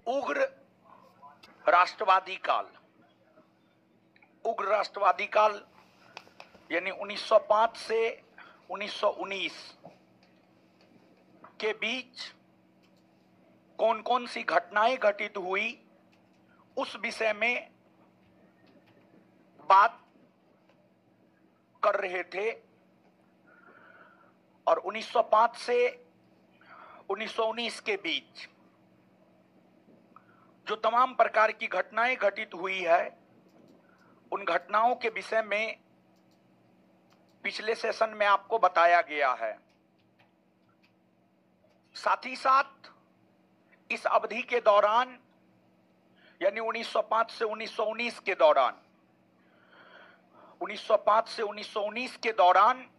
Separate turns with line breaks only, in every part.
उग्र राष्ट्रवादी काल। उग्र राष्ट्रवादी काल यानी 1905 से 1919 के बीच कौन कौन सी घटनाएं घटित हुई उस विषय में बात कर रहे थे। और 1905 से 1919 के बीच जो तमाम प्रकार की घटनाएं घटित हुई है उन घटनाओं के विषय में पिछले सेशन में आपको बताया गया है। साथ ही साथ इस अवधि के दौरान यानी 1905 से 1919 के दौरान 1905 से 1919 के दौरान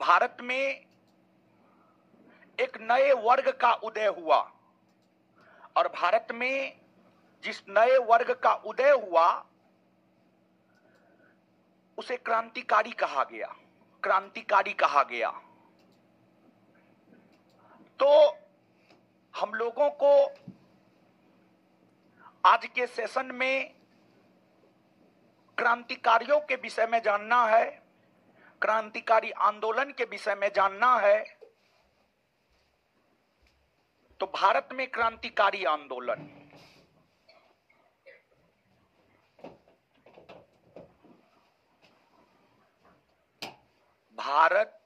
भारत में एक नए वर्ग का उदय हुआ और भारत में जिस नए वर्ग का उदय हुआ उसे क्रांतिकारी कहा गया। क्रांतिकारी कहा गया। तो हम लोगों को आज के सेशन में क्रांतिकारियों के विषय में जानना है, क्रांतिकारी आंदोलन के विषय में जानना है। तो भारत में क्रांतिकारी आंदोलन, भारत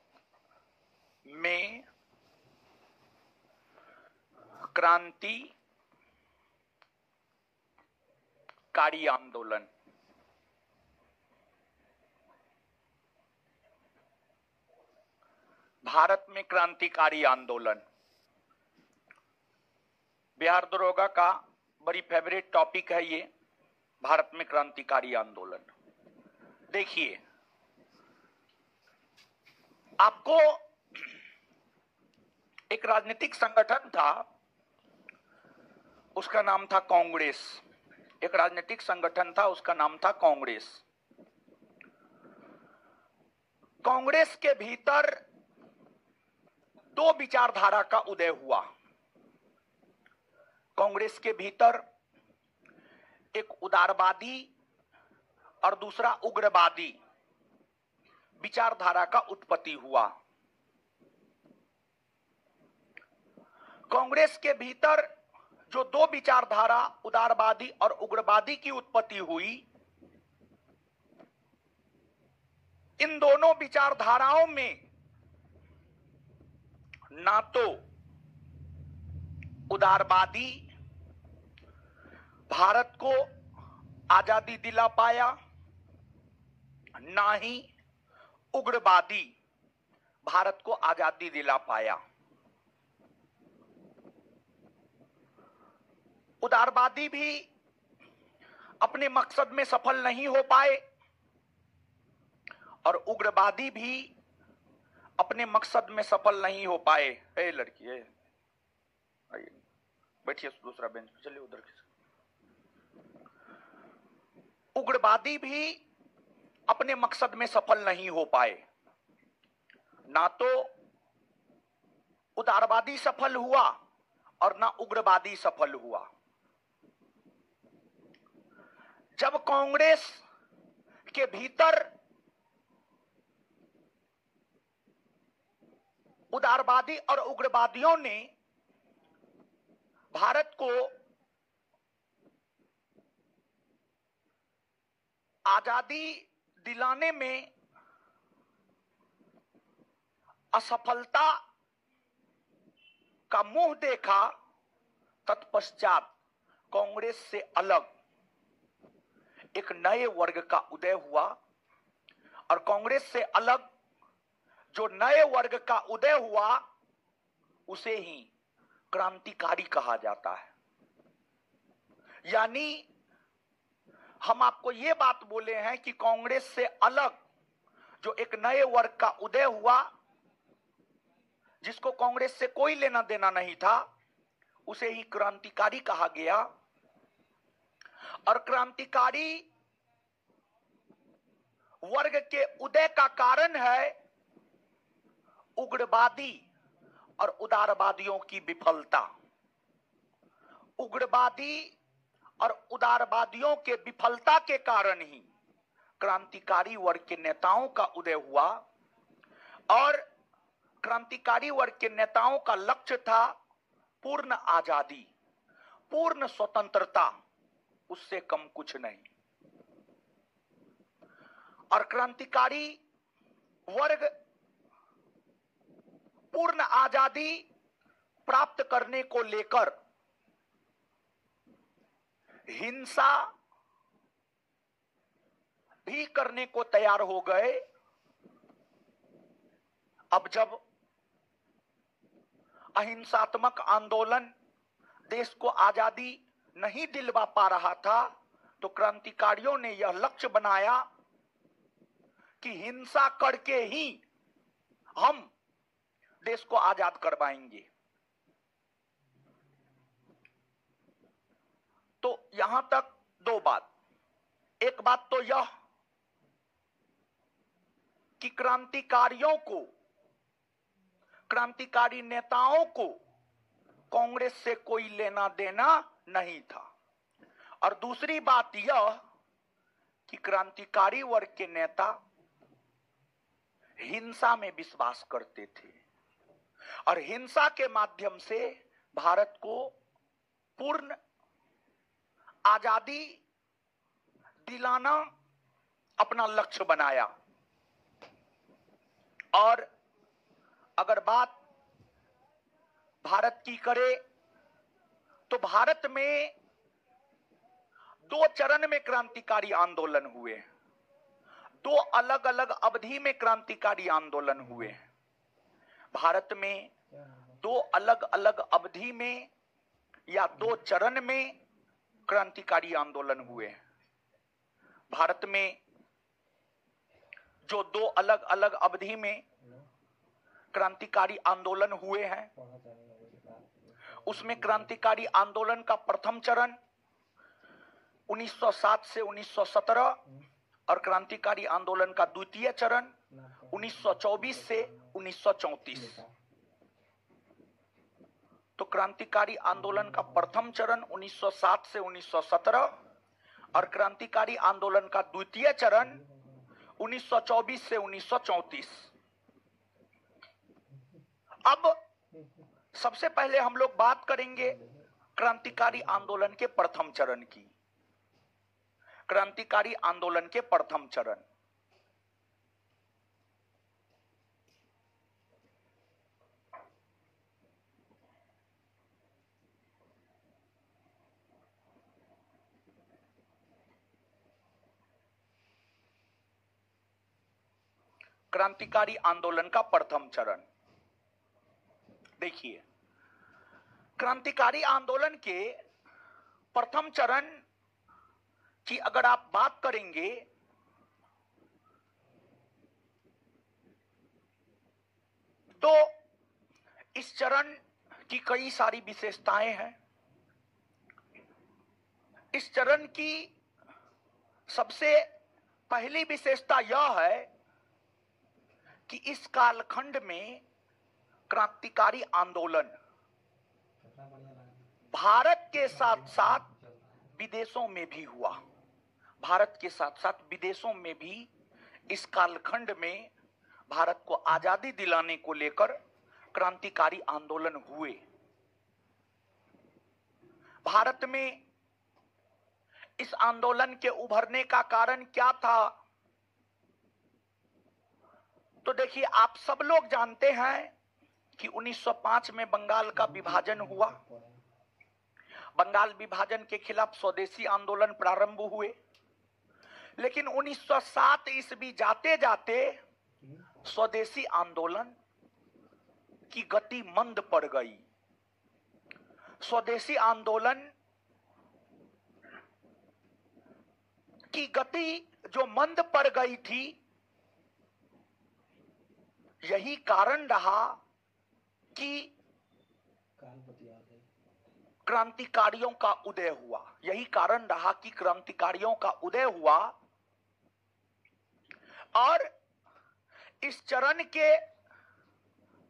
में क्रांतिकारी आंदोलन। भारत में क्रांतिकारी आंदोलन बिहार दरोगा का बड़ी फेवरेट टॉपिक है ये, भारत में क्रांतिकारी आंदोलन। देखिए, आपको एक राजनीतिक संगठन था, उसका नाम था कांग्रेस। एक राजनीतिक संगठन था, उसका नाम था कांग्रेस। कांग्रेस के भीतर दो विचारधारा का उदय हुआ। कांग्रेस के भीतर एक उदारवादी और दूसरा उग्रवादी विचारधारा का उत्पत्ति हुआ। कांग्रेस के भीतर जो दो विचारधारा उदारवादी और उग्रवादी की उत्पत्ति हुई, इन दोनों विचारधाराओं में ना तो उदारवादी भारत को आजादी दिला पाया, ना ही उग्रवादी भारत को आजादी दिला पाया। उदारवादी भी अपने मकसद में सफल नहीं हो पाए और उग्रवादी भी अपने मकसद में सफल नहीं हो पाए। ए लड़की, आइए बैठिए दूसरा बेंच पे, चलिए उधर। उग्रवादी भी अपने मकसद में सफल नहीं हो पाए। ना तो उदारवादी सफल हुआ और ना उग्रवादी सफल हुआ। जब कांग्रेस के भीतर उदारवादी और उग्रवादियों ने भारत को आजादी दिलाने में असफलता का मुंह देखा, तत्पश्चात कांग्रेस से अलग एक नए वर्ग का उदय हुआ और कांग्रेस से अलग जो नए वर्ग का उदय हुआ उसे ही क्रांतिकारी कहा जाता है। यानी हम आपको यह बात बोले हैं कि कांग्रेस से अलग जो एक नए वर्ग का उदय हुआ, जिसको कांग्रेस से कोई लेना देना नहीं था, उसे ही क्रांतिकारी कहा गया। और क्रांतिकारी वर्ग के उदय का कारण है उग्रवादी और उदारवादियों की विफलता। उग्रवादी और उदारवादियों के विफलता के कारण ही क्रांतिकारी वर्ग के नेताओं का उदय हुआ और क्रांतिकारी वर्ग के नेताओं का लक्ष्य था पूर्ण आजादी, पूर्ण स्वतंत्रता, उससे कम कुछ नहीं। और क्रांतिकारी वर्ग पूर्ण आजादी प्राप्त करने को लेकर हिंसा भी करने को तैयार हो गए। अब जब अहिंसात्मक आंदोलन देश को आजादी नहीं दिलवा पा रहा था, तो क्रांतिकारियों ने यह लक्ष्य बनाया कि हिंसा करके ही हम देश को आजाद करवाएंगे। तो यहां तक दो बात। एक बात तो यह कि क्रांतिकारियों को, क्रांतिकारी नेताओं को कांग्रेस से कोई लेना देना नहीं था। और दूसरी बात यह कि क्रांतिकारी वर्ग के नेता हिंसा में विश्वास करते थे और हिंसा के माध्यम से भारत को पूर्ण आजादी दिलाना अपना लक्ष्य बनाया। और अगर बात भारत की करें तो भारत में दो चरण में क्रांतिकारी आंदोलन हुए, दो अलग अलग अवधि में क्रांतिकारी आंदोलन हुए। भारत में दो अलग अलग अवधि में या दो चरण में क्रांतिकारी आंदोलन हुए। भारत में जो दो अलग अलग अवधि में क्रांतिकारी आंदोलन हुए हैं, उसमें क्रांतिकारी आंदोलन का प्रथम चरण 1907 से 1917 और क्रांतिकारी आंदोलन का द्वितीय चरण 1924 से 1934। तो क्रांतिकारी आंदोलन का प्रथम चरण 1907 से 1917 और क्रांतिकारी आंदोलन का द्वितीय चरण 1924 से 1934। अब सबसे पहले हम लोग बात करेंगे क्रांतिकारी आंदोलन के प्रथम चरण की। क्रांतिकारी आंदोलन के प्रथम चरण, क्रांतिकारी आंदोलन का प्रथम चरण देखिए। क्रांतिकारी आंदोलन के प्रथम चरण की अगर आप बात करेंगे तो इस चरण की कई सारी विशेषताएं हैं। इस चरण की सबसे पहली विशेषता यह है कि इस कालखंड में क्रांतिकारी आंदोलन भारत के साथ साथ विदेशों में भी हुआ। भारत के साथ साथ विदेशों में भी इस कालखंड में भारत को आजादी दिलाने को लेकर क्रांतिकारी आंदोलन हुए। भारत में इस आंदोलन के उभरने का कारण क्या था? तो देखिए, आप सब लोग जानते हैं कि 1905 में बंगाल का विभाजन हुआ। बंगाल विभाजन के खिलाफ स्वदेशी आंदोलन प्रारंभ हुए, लेकिन 1907 ईस्वी जाते जाते स्वदेशी आंदोलन की गति मंद पड़ गई। स्वदेशी आंदोलन की गति जो मंद पड़ गई थी, यही कारण रहा कि क्रांतिकारियों का उदय हुआ। यही कारण रहा कि क्रांतिकारियों का उदय हुआ। और इस चरण के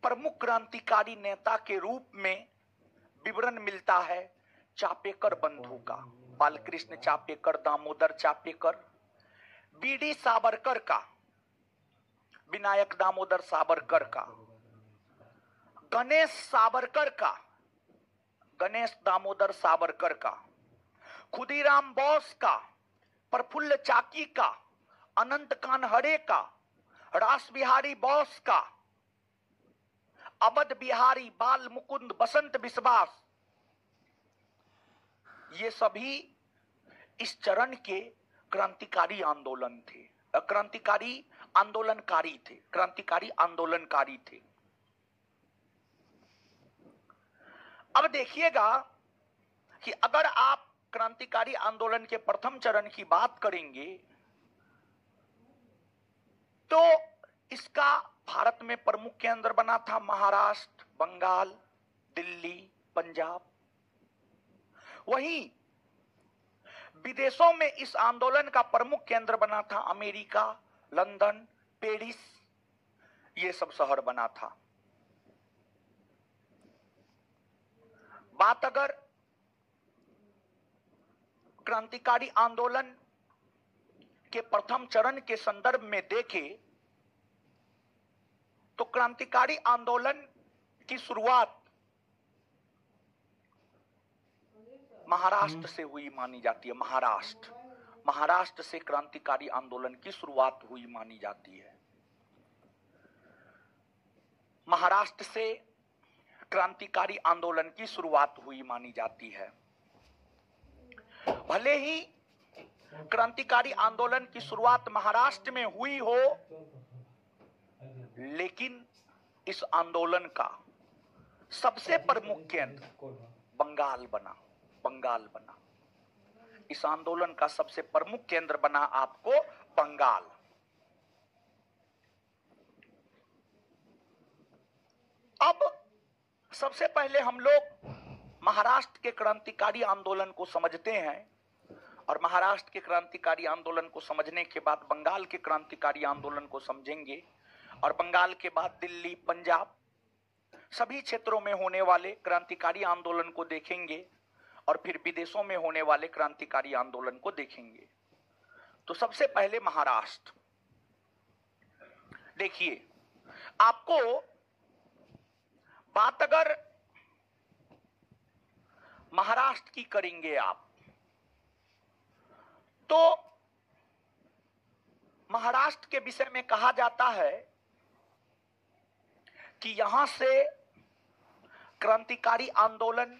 प्रमुख क्रांतिकारी नेता के रूप में विवरण मिलता है चापेकर बंधु का, बालकृष्ण चापेकर, दामोदर चापेकर, बीडी सावरकर का, विनायक दामोदर सावरकर का, गणेश सावरकर का, गणेश दामोदर सावरकर का, खुदीराम बोस का, प्रफुल्ल चाकी का, अनंत कानहरे का, रास बिहारी बोस का, अवध बिहारी, बाल मुकुंद, बसंत बिस्वास, ये सभी इस चरण के क्रांतिकारी आंदोलन थे, क्रांतिकारी आंदोलनकारी थे, क्रांतिकारी आंदोलनकारी थे। अब देखिएगा कि अगर आप क्रांतिकारी आंदोलन के प्रथम चरण की बात करेंगे तो इसका भारत में प्रमुख केंद्र बना था महाराष्ट्र, बंगाल, दिल्ली, पंजाब। वहीं विदेशों में इस आंदोलन का प्रमुख केंद्र बना था अमेरिका, लंदन, पेरिस, ये सब शहर बना था। बात अगर क्रांतिकारी आंदोलन के प्रथम चरण के संदर्भ में देखें तो क्रांतिकारी आंदोलन की शुरुआत महाराष्ट्र से हुई मानी जाती है। महाराष्ट्र से क्रांतिकारी आंदोलन की शुरुआत हुई मानी जाती है। महाराष्ट्र से क्रांतिकारी आंदोलन की शुरुआत हुई मानी जाती है। भले ही क्रांतिकारी आंदोलन की शुरुआत महाराष्ट्र में हुई हो, लेकिन इस आंदोलन का सबसे प्रमुख केंद्र बंगाल बना। इस आंदोलन का सबसे प्रमुख केंद्र बना आपको बंगाल। अब सबसे पहले हम लोग महाराष्ट्र के क्रांतिकारी आंदोलन को समझते हैं और महाराष्ट्र के क्रांतिकारी आंदोलन को समझने के बाद बंगाल के क्रांतिकारी आंदोलन को समझेंगे और बंगाल के बाद दिल्ली, पंजाब, सभी क्षेत्रों में होने वाले क्रांतिकारी आंदोलन को देखेंगे और फिर विदेशों में होने वाले क्रांतिकारी आंदोलन को देखेंगे। तो सबसे पहले महाराष्ट्र देखिए, आपको बात अगर महाराष्ट्र की करेंगे आप तो महाराष्ट्र के विषय में कहा जाता है कि यहां से क्रांतिकारी आंदोलन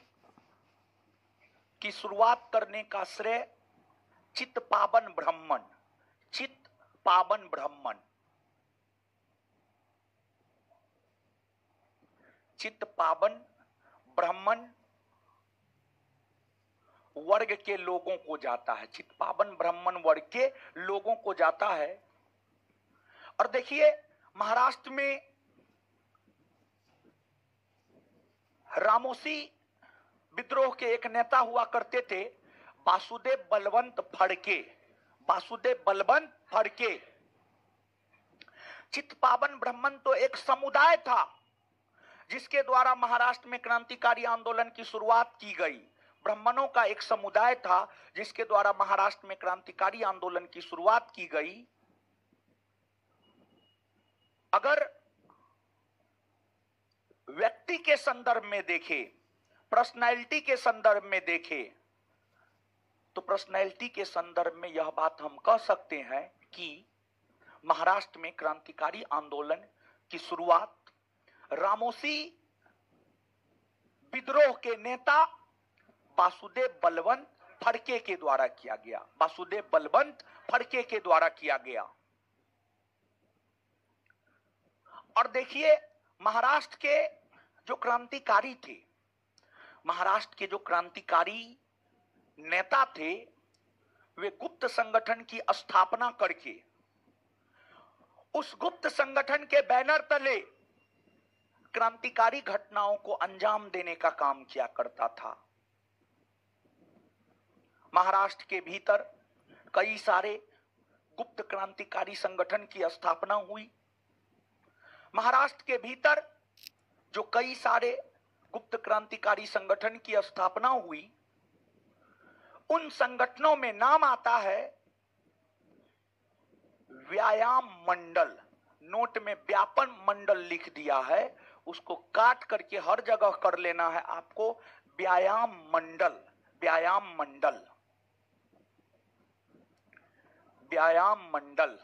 की शुरुआत करने का श्रेय चित्पावन ब्राह्मण वर्ग के लोगों को जाता है। चित्पावन ब्राह्मण वर्ग के लोगों को जाता है। और देखिए, महाराष्ट्र में रामोसी विद्रोह के एक नेता हुआ करते थे, वासुदेव बलवंत फड़के। चित्पावन ब्राह्मण तो एक समुदाय था जिसके द्वारा महाराष्ट्र में क्रांतिकारी आंदोलन की शुरुआत की गई। ब्राह्मणों का एक समुदाय था जिसके द्वारा महाराष्ट्र में क्रांतिकारी आंदोलन की शुरुआत की गई। अगर व्यक्ति के संदर्भ में देखें, पर्सनैलिटी के संदर्भ में देखें, तो पर्सनैलिटी के संदर्भ में यह बात हम कह सकते हैं कि महाराष्ट्र में क्रांतिकारी आंदोलन की शुरुआत रामोसी विद्रोह के नेता वासुदेव बलवंत फड़के के द्वारा किया गया। और देखिए, महाराष्ट्र के जो क्रांतिकारी थे, महाराष्ट्र के जो क्रांतिकारी नेता थे, वे गुप्त संगठन की स्थापना करके उस गुप्त संगठन के बैनर तले क्रांतिकारी घटनाओं को अंजाम देने का काम किया करता था। महाराष्ट्र के भीतर कई सारे गुप्त क्रांतिकारी संगठन की स्थापना हुई। महाराष्ट्र के भीतर जो कई सारे गुप्त क्रांतिकारी संगठन की स्थापना हुई, उन संगठनों में नाम आता है व्यायाम मंडल। नोट में व्यापन मंडल लिख दिया है, उसको काट करके हर जगह कर लेना है आपको व्यायाम मंडल। व्यायाम मंडल, व्यायाम मंडल।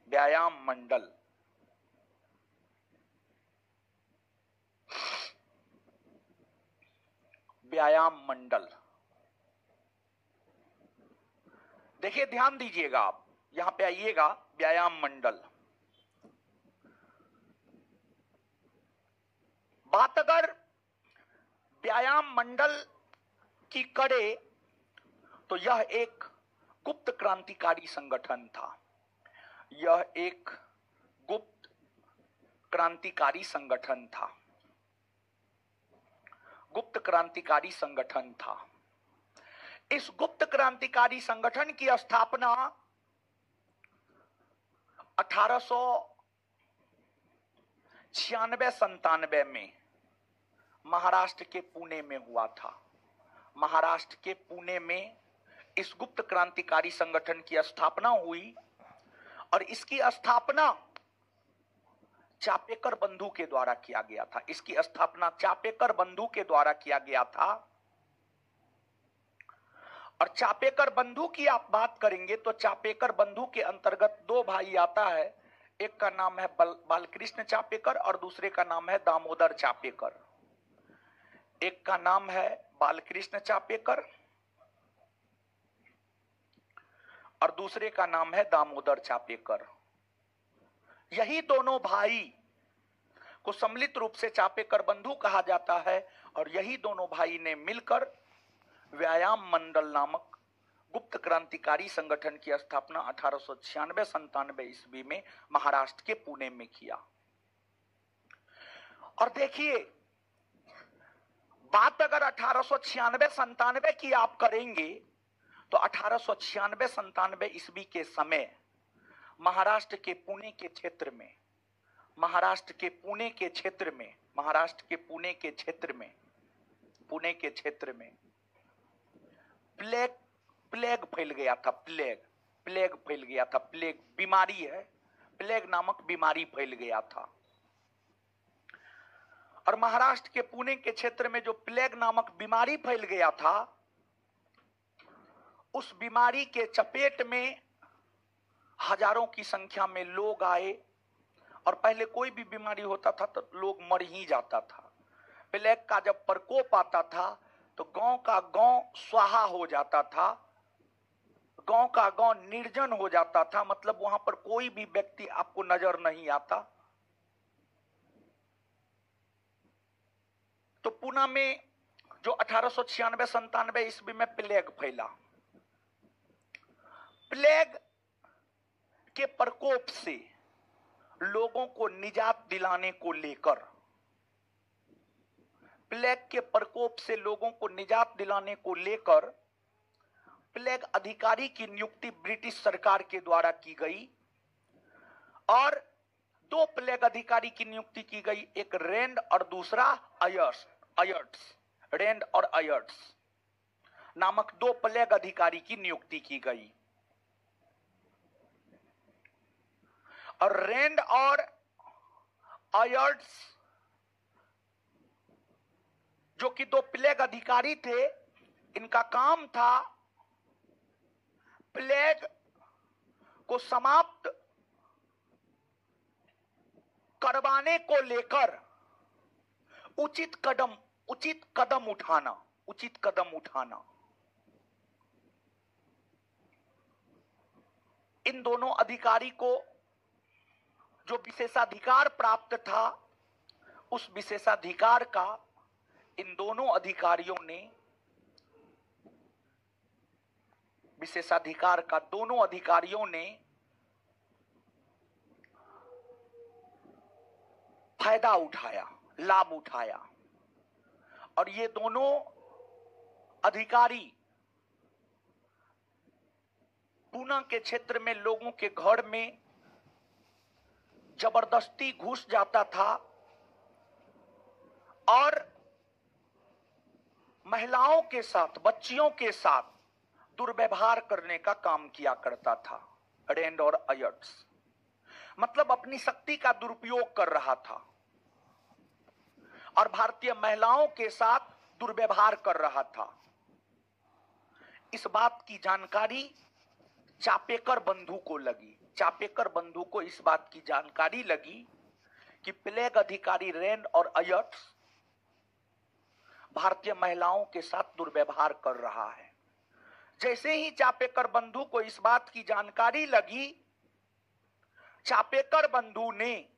व्यायाम मंडल। व्यायाम मंडल। देखिए, ध्यान दीजिएगा, आप यहां पे आइएगा। व्यायाम मंडल, बात अगर व्यायाम मंडल की करे तो यह एक गुप्त क्रांतिकारी संगठन था। यह एक गुप्त क्रांतिकारी संगठन था। गुप्त क्रांतिकारी संगठन था। इस गुप्त क्रांतिकारी संगठन की स्थापना 1896-97 में महाराष्ट्र के पुणे में हुआ था। महाराष्ट्र के पुणे में इस गुप्त क्रांतिकारी संगठन की स्थापना हुई और इसकी स्थापना चापेकर बंधु के द्वारा किया गया था। इसकी स्थापना चापेकर बंधु के द्वारा किया गया था। और चापेकर बंधु की आप बात करेंगे तो चापेकर बंधु के अंतर्गत दो भाई आता है। एक का नाम है बालकृष्ण चापेकर और दूसरे का नाम है दामोदर चापेकर। एक का नाम है बालकृष्ण चापेकर और दूसरे का नाम है दामोदर चापेकर। यही दोनों भाई को सम्मिलित रूप से चापेकर बंधु कहा जाता है और यही दोनों भाई ने मिलकर व्यायाम मंडल नामक गुप्त क्रांतिकारी संगठन की स्थापना 1896-97 ईस्वी में महाराष्ट्र के पुणे में किया। और देखिए, बात अगर 1896-97 की आप करेंगे तो 1896-97 ईस्वी के समय महाराष्ट्र के पुणे के क्षेत्र में, महाराष्ट्र के पुणे के क्षेत्र में, महाराष्ट्र के पुणे के क्षेत्र में, पुणे के क्षेत्र में प्लेग फैल गया था। प्लेग फैल गया था। प्लेग बीमारी है, प्लेग नामक बीमारी फैल गया था। और महाराष्ट्र के पुणे के क्षेत्र में जो प्लेग नामक बीमारी फैल गया था, उस बीमारी के चपेट में हजारों की संख्या में लोग आए। और पहले कोई भी बीमारी होता था तो लोग मर ही जाता था। प्लेग का जब प्रकोप आता था तो गांव का गांव स्वाहा हो जाता था, गांव का गांव निर्जन हो जाता था। मतलब वहां पर कोई भी व्यक्ति आपको नजर नहीं आता। तो पुणे में जो 1896-97 ईस्वी में प्लेग फैला, प्लेग के प्रकोप से लोगों को निजात दिलाने को लेकर, प्लेग के प्रकोप से लोगों को निजात दिलाने को लेकर प्लेग अधिकारी की नियुक्ति ब्रिटिश सरकार के द्वारा की गई और दो प्लेग अधिकारी की नियुक्ति की गई, एक रेंड और दूसरा अयर्ट्स। रेंड और अयर्ट्स नामक दो प्लेग अधिकारी की नियुक्ति की गई। और रेंड और अयर्ट्स जो कि दो प्लेग अधिकारी थे, इनका काम था प्लेग को समाप्त करवाने को लेकर उचित कदम उठाना। इन दोनों अधिकारी को जो विशेषाधिकार प्राप्त था, उस विशेषाधिकार का इन दोनों अधिकारियों ने, विशेषाधिकार का दोनों अधिकारियों ने फायदा उठाया, लाभ उठाया। और ये दोनों अधिकारी पूना के क्षेत्र में लोगों के घर में जबरदस्ती घुस जाता था और महिलाओं के साथ, बच्चियों के साथ दुर्व्यवहार करने का काम किया करता था। रैंड और अयर्ट्स मतलब अपनी शक्ति का दुरुपयोग कर रहा था और भारतीय महिलाओं के साथ दुर्व्यवहार कर रहा था। इस बात की जानकारी चापेकर बंधु को लगी। चापेकर बंधु को इस बात की जानकारी लगी कि प्लेग अधिकारी रैंड और अयर्ट्स भारतीय महिलाओं के साथ दुर्व्यवहार कर रहा है। जैसे ही चापेकर बंधु को इस बात की जानकारी लगी, चापेकर बंधु ने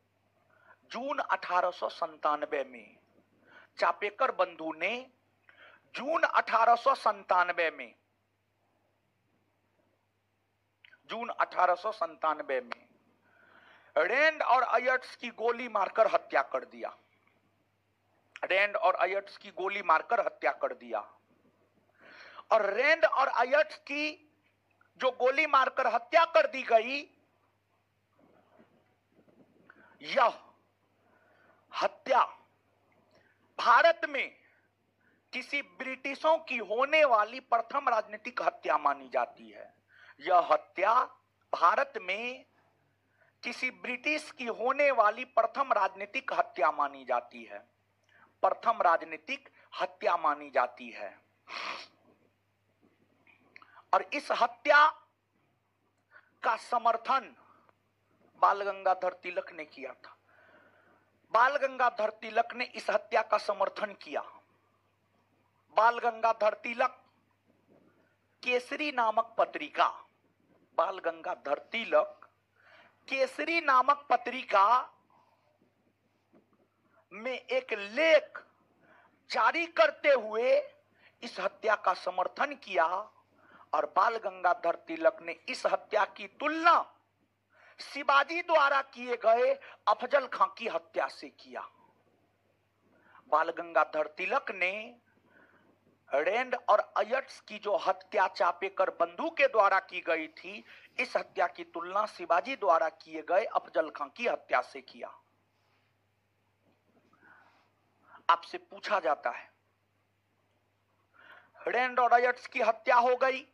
जून 1897 में चापेकर बंधु ने जून 1897 में रैंड और अयर्ट्स की गोली मारकर हत्या कर दिया। रैंड और अयर्ट्स की गोली मारकर हत्या कर दिया। और रैंड और अयर्ट्स की जो गोली मारकर हत्या कर दी गई, यह हत्या भारत में किसी ब्रिटिशों की होने वाली प्रथम राजनीतिक हत्या मानी जाती है। यह हत्या भारत में किसी ब्रिटिश की होने वाली प्रथम राजनीतिक हत्या मानी जाती है। प्रथम राजनीतिक हत्या मानी जाती है। और इस हत्या का समर्थन बाल गंगाधर तिलक ने किया था। बाल गंगाधर तिलक ने इस हत्या का समर्थन किया। बाल गंगाधर तिलक केसरी नामक पत्रिका, बाल गंगाधर तिलक केसरी नामक पत्रिका में एक लेख जारी करते हुए इस हत्या का समर्थन किया। और बाल गंगाधर तिलक ने इस हत्या की तुलना शिवाजी द्वारा किए गए अफजल खां की हत्या से किया। बाल गंगाधर तिलक ने रैंड और अयर्ट्स की जो हत्या चापेकर बंधु के द्वारा की गई थी, इस हत्या की तुलना शिवाजी द्वारा किए गए अफजल खां की हत्या से किया। आपसे पूछा जाता है, रैंड और अयर्ट्स की हत्या हो गई,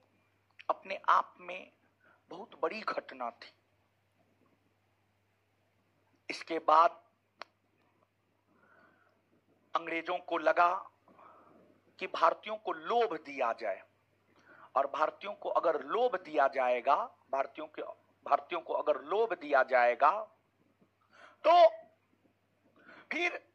अपने आप में बहुत बड़ी घटना थी। इसके बाद अंग्रेजों को लगा कि भारतीयों को लोभ दिया जाए, और भारतीयों को अगर लोभ दिया जाएगा, भारतीयों को अगर लोभ दिया जाएगा तो फिर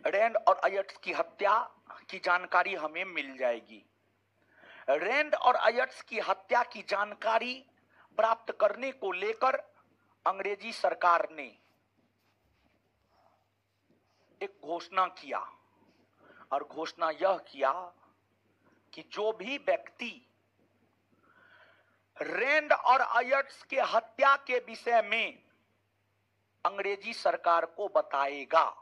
रैंड और अयर्ट्स की हत्या की जानकारी हमें मिल जाएगी। रैंड और अयर्ट्स की हत्या की जानकारी प्राप्त करने को लेकर अंग्रेजी सरकार ने एक घोषणा किया, और घोषणा यह किया कि जो भी व्यक्ति रैंड और अयर्ट्स के हत्या के विषय में अंग्रेजी सरकार को बताएगा,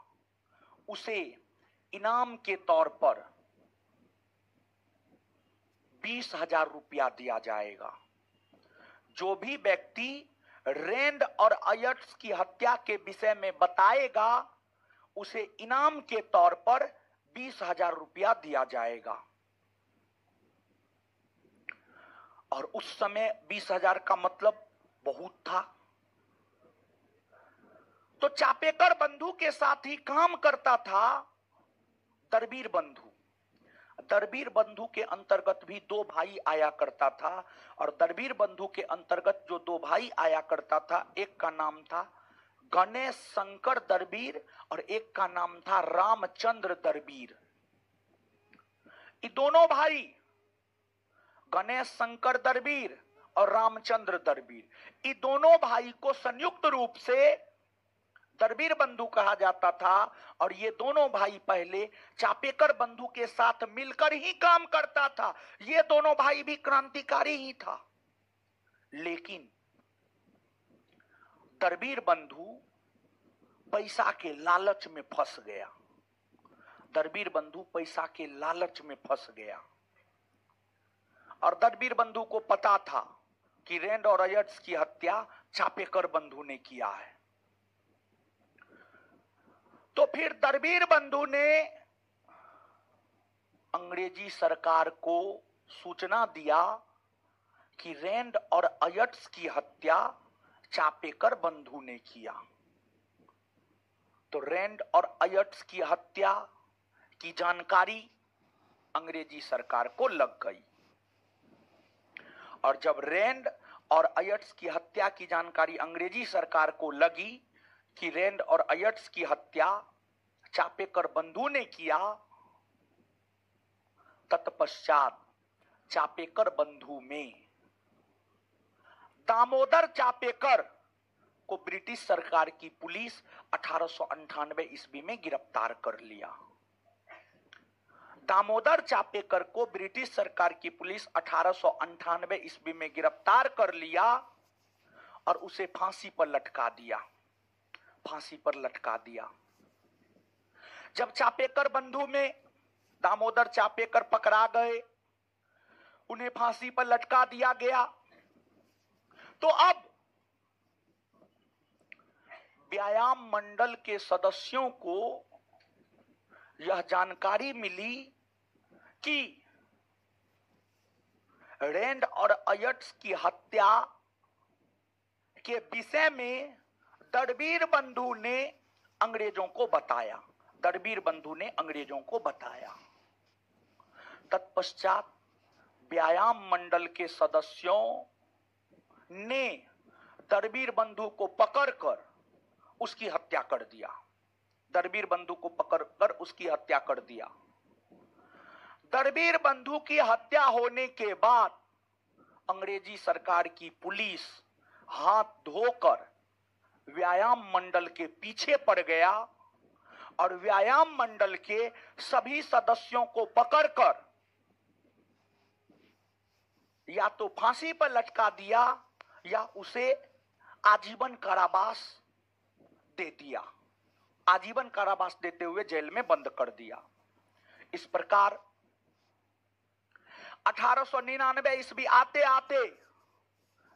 उसे इनाम के तौर पर 20,000 रुपया दिया जाएगा। जो भी व्यक्ति रैंड और अयर्ट्स की हत्या के विषय में बताएगा, उसे इनाम के तौर पर 20,000 रुपया दिया जाएगा। और उस समय 20,000 का मतलब बहुत था। तो चापेकर बंधु के साथ ही काम करता था दरबीर बंधु। दरबीर बंधु के अंतर्गत भी दो भाई आया करता था, और दरबीर बंधु के अंतर्गत जो दो भाई आया करता था, एक का नाम था गणेश शंकर दरबीर और एक का नाम था रामचंद्र दरबीर। ये दोनों भाई गणेश शंकर दरबीर और रामचंद्र दरबीर, ये दोनों भाई को संयुक्त रूप से दरबीर बंधु कहा जाता था। और ये दोनों भाई पहले चापेकर बंधु के साथ मिलकर ही काम करता था। ये दोनों भाई भी क्रांतिकारी ही था। लेकिन दरबीर बंधु पैसा के लालच में फंस गया। दरबीर बंधु पैसा के लालच में फंस गया और दरबीर बंधु को पता था कि रैंड और अयट्स की हत्या चापेकर बंधु ने किया है। तो फिर दरबीर बंधु ने अंग्रेजी सरकार को सूचना दिया कि रैंड और अयट्स की हत्या चापेकर बंधु ने किया। तो रैंड और अयट्स की हत्या की जानकारी अंग्रेजी सरकार को लग गई और जब रैंड और अयट्स की हत्या की जानकारी अंग्रेजी सरकार को लगी कि रैंड और अयट्स की हत्या चापेकर बंधु ने किया, तत्पश्चात चापेकर बंधु में दामोदर चापेकर को ब्रिटिश सरकार की पुलिस 1898 ईस्वी में गिरफ्तार कर लिया। दामोदर चापेकर को ब्रिटिश सरकार की पुलिस 1898 ईस्वी में गिरफ्तार कर लिया और उसे फांसी पर लटका दिया। फांसी पर लटका दिया। जब चापेकर बंधु में दामोदर चापेकर पकड़ा गए, उन्हें फांसी पर लटका दिया गया। तो अब व्यायाम मंडल के सदस्यों को यह जानकारी मिली कि रैंड और अयट्स की हत्या के विषय में दरबीर बंधु ने अंग्रेजों को बताया। दरबीर बंधु ने अंग्रेजों को बताया। तत्पश्चात व्यायाम मंडल के सदस्यों ने दरबीर बंधु को पकड़कर उसकी हत्या कर दिया। दरबीर बंधु को पकड़कर उसकी हत्या कर दिया। दरबीर बंधु की हत्या होने के बाद अंग्रेजी सरकार की पुलिस हाथ धोकर व्यायाम मंडल के पीछे पड़ गया और व्यायाम मंडल के सभी सदस्यों को पकड़कर या तो फांसी पर लटका दिया या उसे आजीवन कारावास दे दिया। आजीवन कारावास देते हुए जेल में बंद कर दिया। इस प्रकार 1899 ईस्वी आते आते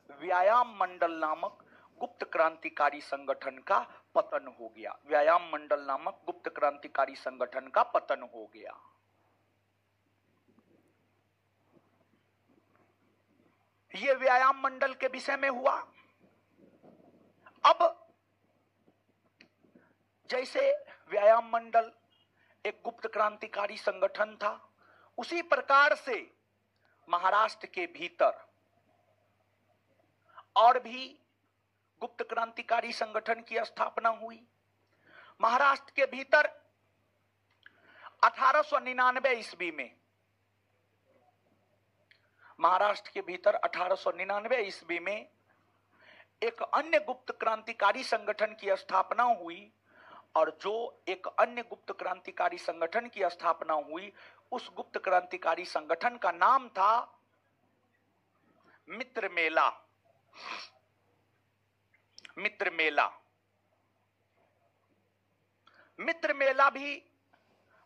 व्यायाम मंडल नामक गुप्त क्रांतिकारी संगठन का पतन हो गया। व्यायाम मंडल नामक गुप्त क्रांतिकारी संगठन का पतन हो गया। यह व्यायाम मंडल के विषय में हुआ। अब जैसे व्यायाम मंडल एक गुप्त क्रांतिकारी संगठन था, उसी प्रकार से महाराष्ट्र के भीतर और भी गुप्त क्रांतिकारी संगठन की स्थापना हुई। महाराष्ट्र के भीतर 1899 ईस्वी में महाराष्ट्र के भीतर 1899 ईस्वी में एक अन्य गुप्त क्रांतिकारी संगठन की स्थापना हुई और जो एक अन्य गुप्त क्रांतिकारी संगठन की स्थापना हुई, उस गुप्त क्रांतिकारी संगठन का नाम था मित्र मेला। मित्र मेला। मित्र मेला भी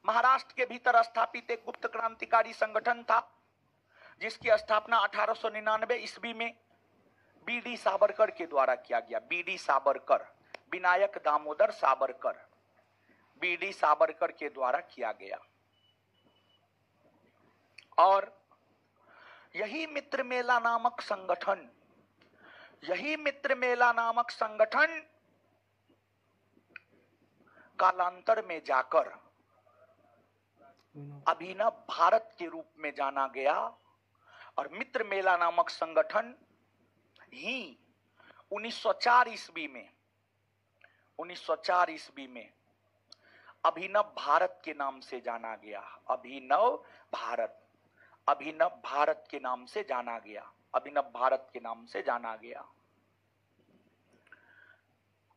महाराष्ट्र के भीतर स्थापित एक गुप्त क्रांतिकारी संगठन था, जिसकी स्थापना 1899 ईस्वी में बीडी सावरकर के द्वारा किया गया। बीडी सावरकर, विनायक दामोदर सावरकर, बीडी सावरकर के द्वारा किया गया। और यही मित्र मेला नामक संगठन कालांतर में जाकर अभिनव भारत के रूप में जाना गया और मित्र मेला नामक संगठन ही 1904 ईस्वी में अभिनव भारत के नाम से जाना गया। अभिनव भारत के नाम से जाना गया। अभिनव भारत के नाम से जाना गया।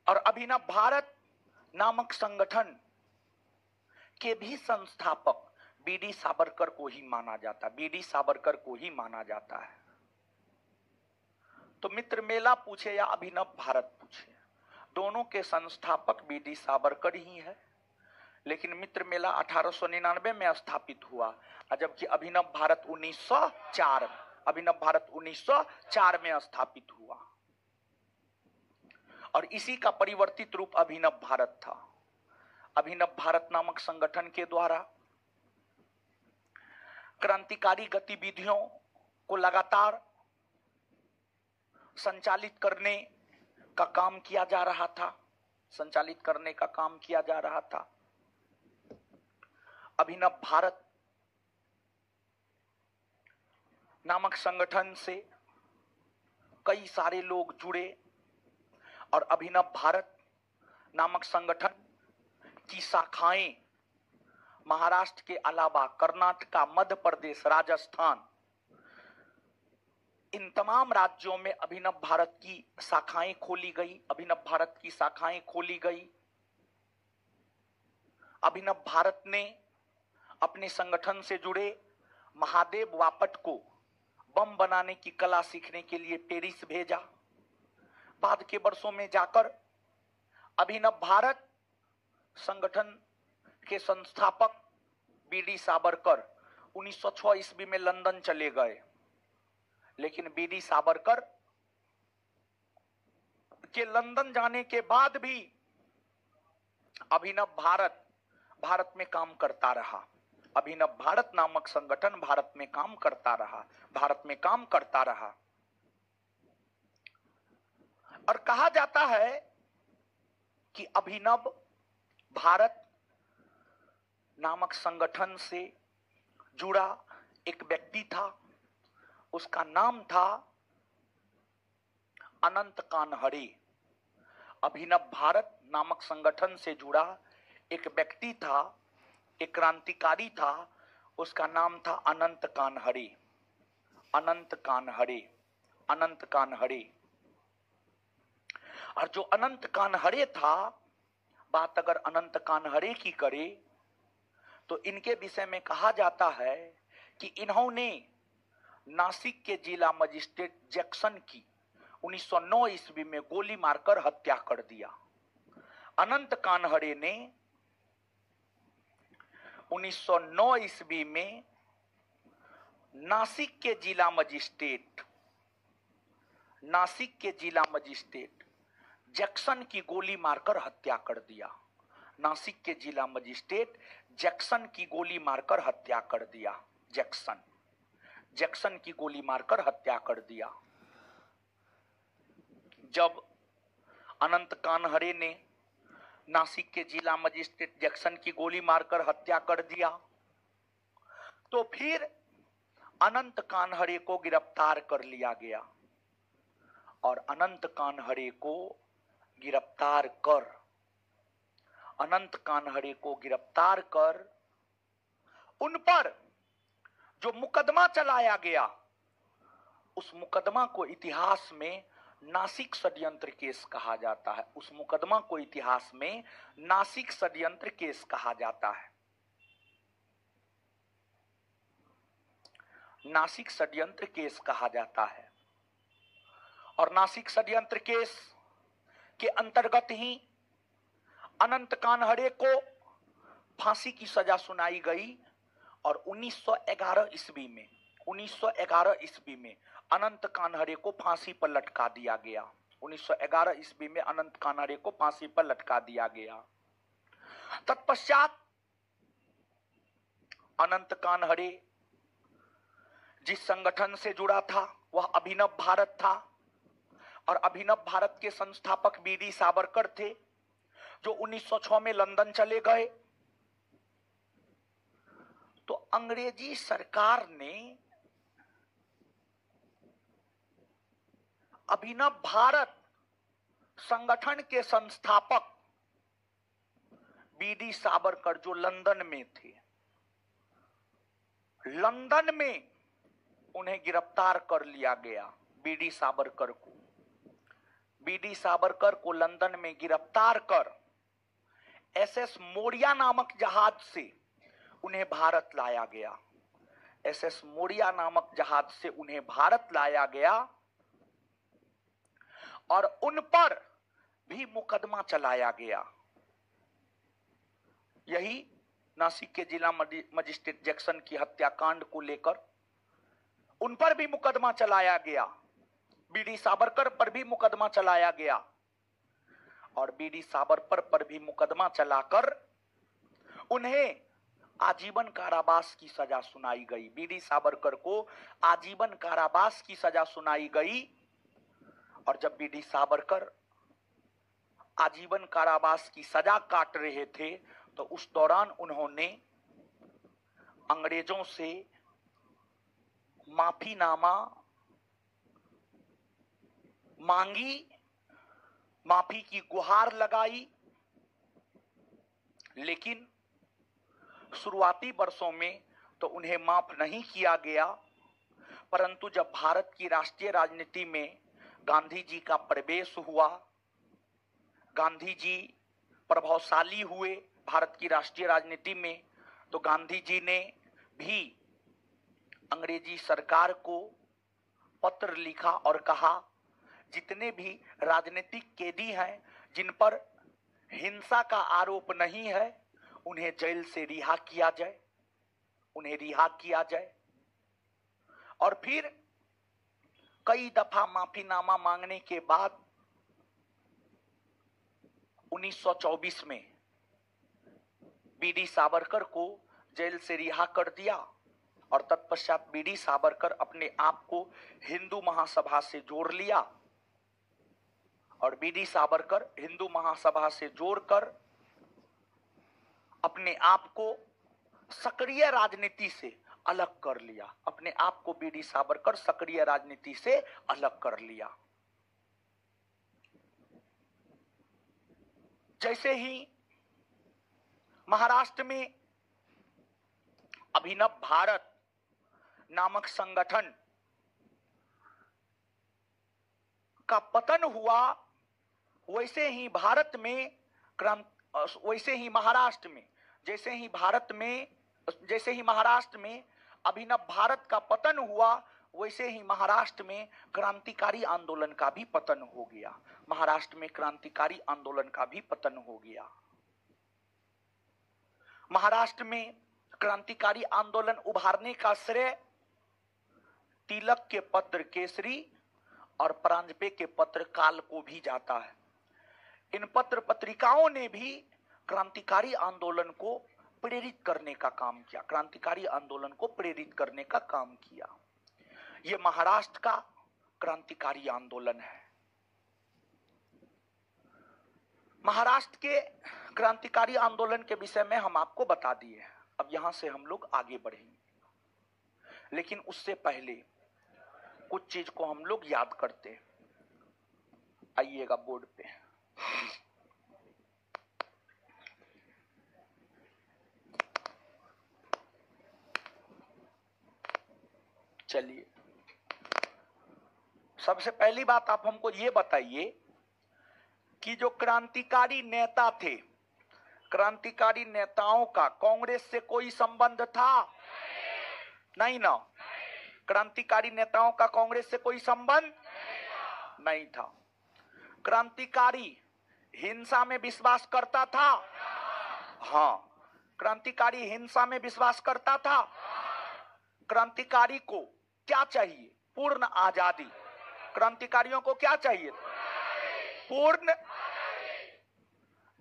और अभिनव भारत नामक संगठन के भी संस्थापक बीडी सावरकर को ही माना जाता है। बीडी सावरकर को ही माना जाता है। तो मित्र मेला पूछे या अभिनव भारत पूछे, दोनों के संस्थापक बीडी सावरकर ही है। लेकिन मित्र मेला 1899 में स्थापित हुआ, जबकि अभिनव भारत 1904 में स्थापित हुआ। और इसी का परिवर्तित रूप अभिनव भारत था। अभिनव भारत नामक संगठन के द्वारा क्रांतिकारी गतिविधियों को लगातार संचालित करने का काम किया जा रहा था। अभिनव भारत नामक संगठन से कई सारे लोग जुड़े और अभिनव भारत नामक संगठन की शाखाएं महाराष्ट्र के अलावा कर्नाटक, मध्य प्रदेश, राजस्थान, इन तमाम राज्यों में अभिनव भारत की शाखाएं खोली गई। अभिनव भारत ने अपने संगठन से जुड़े महादेव वापट को बम बनाने की कला सीखने के लिए पेरिस भेजा। बाद के वर्षों में जाकर अभिनव भारत संगठन के संस्थापक बीडी सावरकर 1906 ईस्वी में लंदन चले गए, लेकिन बीडी सावरकर के लंदन जाने के बाद भी अभिनव भारत में काम करता रहा। अभिनव भारत नामक संगठन भारत में काम करता रहा। और कहा जाता है कि अभिनव भारत नामक संगठन से जुड़ा एक व्यक्ति था, उसका नाम था अनंत कानहरे। अभिनव भारत नामक संगठन से जुड़ा एक व्यक्ति था, एक क्रांतिकारी था, उसका नाम था अनंत कानहरे। और जो अनंत कानहरे था, बात अगर अनंत कानहरे की करे तो इनके विषय में कहा जाता है कि इन्होंने नासिक के जिला मजिस्ट्रेट जैक्सन की 1909 ईस्वी में गोली मारकर हत्या कर दिया। अनंत कानहरे ने 1909 ईस्वी में नासिक के जिला मजिस्ट्रेट जैक्सन की गोली मारकर हत्या कर दिया। नासिक के जिला मजिस्ट्रेट जैक्सन की गोली मारकर हत्या कर दिया। जैक्सन की गोली मारकर हत्या कर दिया। जब अनंत कानहरे ने नासिक के जिला मजिस्ट्रेट जैक्सन की गोली मारकर हत्या कर दिया, तो फिर अनंत कानहरे को गिरफ्तार कर लिया गया। और अनंत कानहरे को गिरफ्तार कर उन पर जो मुकदमा चलाया गया, उस मुकदमा को इतिहास में नासिक षड्यंत्र केस कहा जाता है। नासिक षड्यंत्र केस कहा जाता है। और नासिक षड्यंत्र केस के अंतर्गत ही अनंत कानहरे को फांसी की सजा सुनाई गई। और 1911 ईस्वी में अनंत कानहरे को फांसी पर लटका दिया गया। 1911 ईस्वी में अनंत कानहरे को फांसी पर लटका दिया गया। तत्पश्चात अनंत कानहरे जिस संगठन से जुड़ा था वह अभिनव भारत था। और अभिनव भारत के संस्थापक बीडी सावरकर थे, जो 1906 में लंदन चले गए। तो अंग्रेजी सरकार ने अभिनव भारत संगठन के संस्थापक बीडी सावरकर, जो लंदन में थे, लंदन में उन्हें गिरफ्तार कर लिया गया। बीडी सावरकर को लंदन में गिरफ्तार कर एसएस मोरिया नामक जहाज से उन्हें भारत लाया गया। और उन पर भी मुकदमा चलाया गया। यही नासिक के जिला मजिस्ट्रेट जैक्सन की हत्याकांड को लेकर उन पर भी मुकदमा चलाया गया, बीडी सावरकर पर भी मुकदमा चलाया गया और बीडी सावरकर पर भी मुकदमा चलाकर उन्हें आजीवन कारावास की सजा सुनाई गई। बीडी सावरकर को आजीवन कारावास की सजा सुनाई गई और जब बीडी सावरकर आजीवन कारावास की सजा काट रहे थे तो उस दौरान उन्होंने अंग्रेजों से माफीनामा मांगी, माफी की गुहार लगाई, लेकिन शुरुआती वर्षों में तो उन्हें माफ नहीं किया गया। परंतु जब भारत की राष्ट्रीय राजनीति में गांधी जी का प्रवेश हुआ, गांधी जी प्रभावशाली हुए भारत की राष्ट्रीय राजनीति में, तो गांधी जी ने भी अंग्रेजी सरकार को पत्र लिखा और कहा जितने भी राजनीतिक कैदी हैं जिन पर हिंसा का आरोप नहीं है उन्हें जेल से रिहा किया जाए, उन्हें रिहा किया जाए। और फिर कई दफा माफीनामा मांगने के बाद 1924 में बीडी सावरकर को जेल से रिहा कर दिया और तत्पश्चात बीडी सावरकर अपने आप को हिंदू महासभा से जोड़ लिया और बीडी सावरकर हिंदू महासभा से जोड़कर अपने आप को सक्रिय राजनीति से अलग कर लिया, अपने आप को बीडी सावरकर सक्रिय राजनीति से अलग कर लिया। जैसे ही महाराष्ट्र में अभिनव भारत नामक संगठन का पतन हुआ, वैसे ही भारत में वैसे ही महाराष्ट्र में जैसे ही महाराष्ट्र में अभिनव भारत का पतन हुआ, वैसे ही महाराष्ट्र में क्रांतिकारी आंदोलन का भी पतन हो गया। महाराष्ट्र में क्रांतिकारी आंदोलन का भी पतन हो गया। महाराष्ट्र में क्रांतिकारी आंदोलन उभारने का श्रेय तिलक के पत्र केसरी और परांजपे के पत्र काल को भी जाता है। इन पत्र पत्रिकाओं ने भी क्रांतिकारी आंदोलन को प्रेरित करने का काम किया, क्रांतिकारी आंदोलन को प्रेरित करने का काम किया। यह महाराष्ट्र का क्रांतिकारी आंदोलन है। महाराष्ट्र के क्रांतिकारी आंदोलन के विषय में हम आपको बता दिए। अब यहां से हम लोग आगे बढ़ेंगे, लेकिन उससे पहले कुछ चीज को हम लोग याद करते हैं। आइएगा बोर्ड पे। चलिए, सबसे पहली बात आप हमको ये बताइए कि जो क्रांतिकारी नेता थे, क्रांतिकारी नेताओं का कांग्रेस से कोई संबंध था? नहीं ना। क्रांतिकारी नेताओं का कांग्रेस से कोई संबंध नहीं था। क्रांतिकारी हिंसा में विश्वास करता था? हाँ, क्रांतिकारी हिंसा में विश्वास करता था। क्रांतिकारी को क्या चाहिए? पूर्ण आजादी। क्रांतिकारियों को क्या चाहिए? पूर्ण।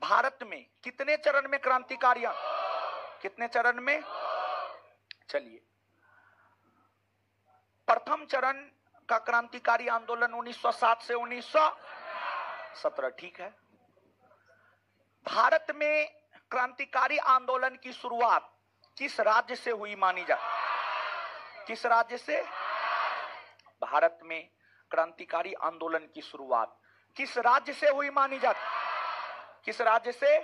भारत में कितने चरण में क्रांतिकारियां? कितने चरण में? चलिए, प्रथम चरण का क्रांतिकारी आंदोलन 1907 से 1917, ठीक है। भारत में क्रांतिकारी आंदोलन की शुरुआत किस राज्य से हुई मानी जाती? किस राज्य से? भारत में क्रांतिकारी आंदोलन की शुरुआत किस राज्य से हुई मानी जाती? किस राज्य से?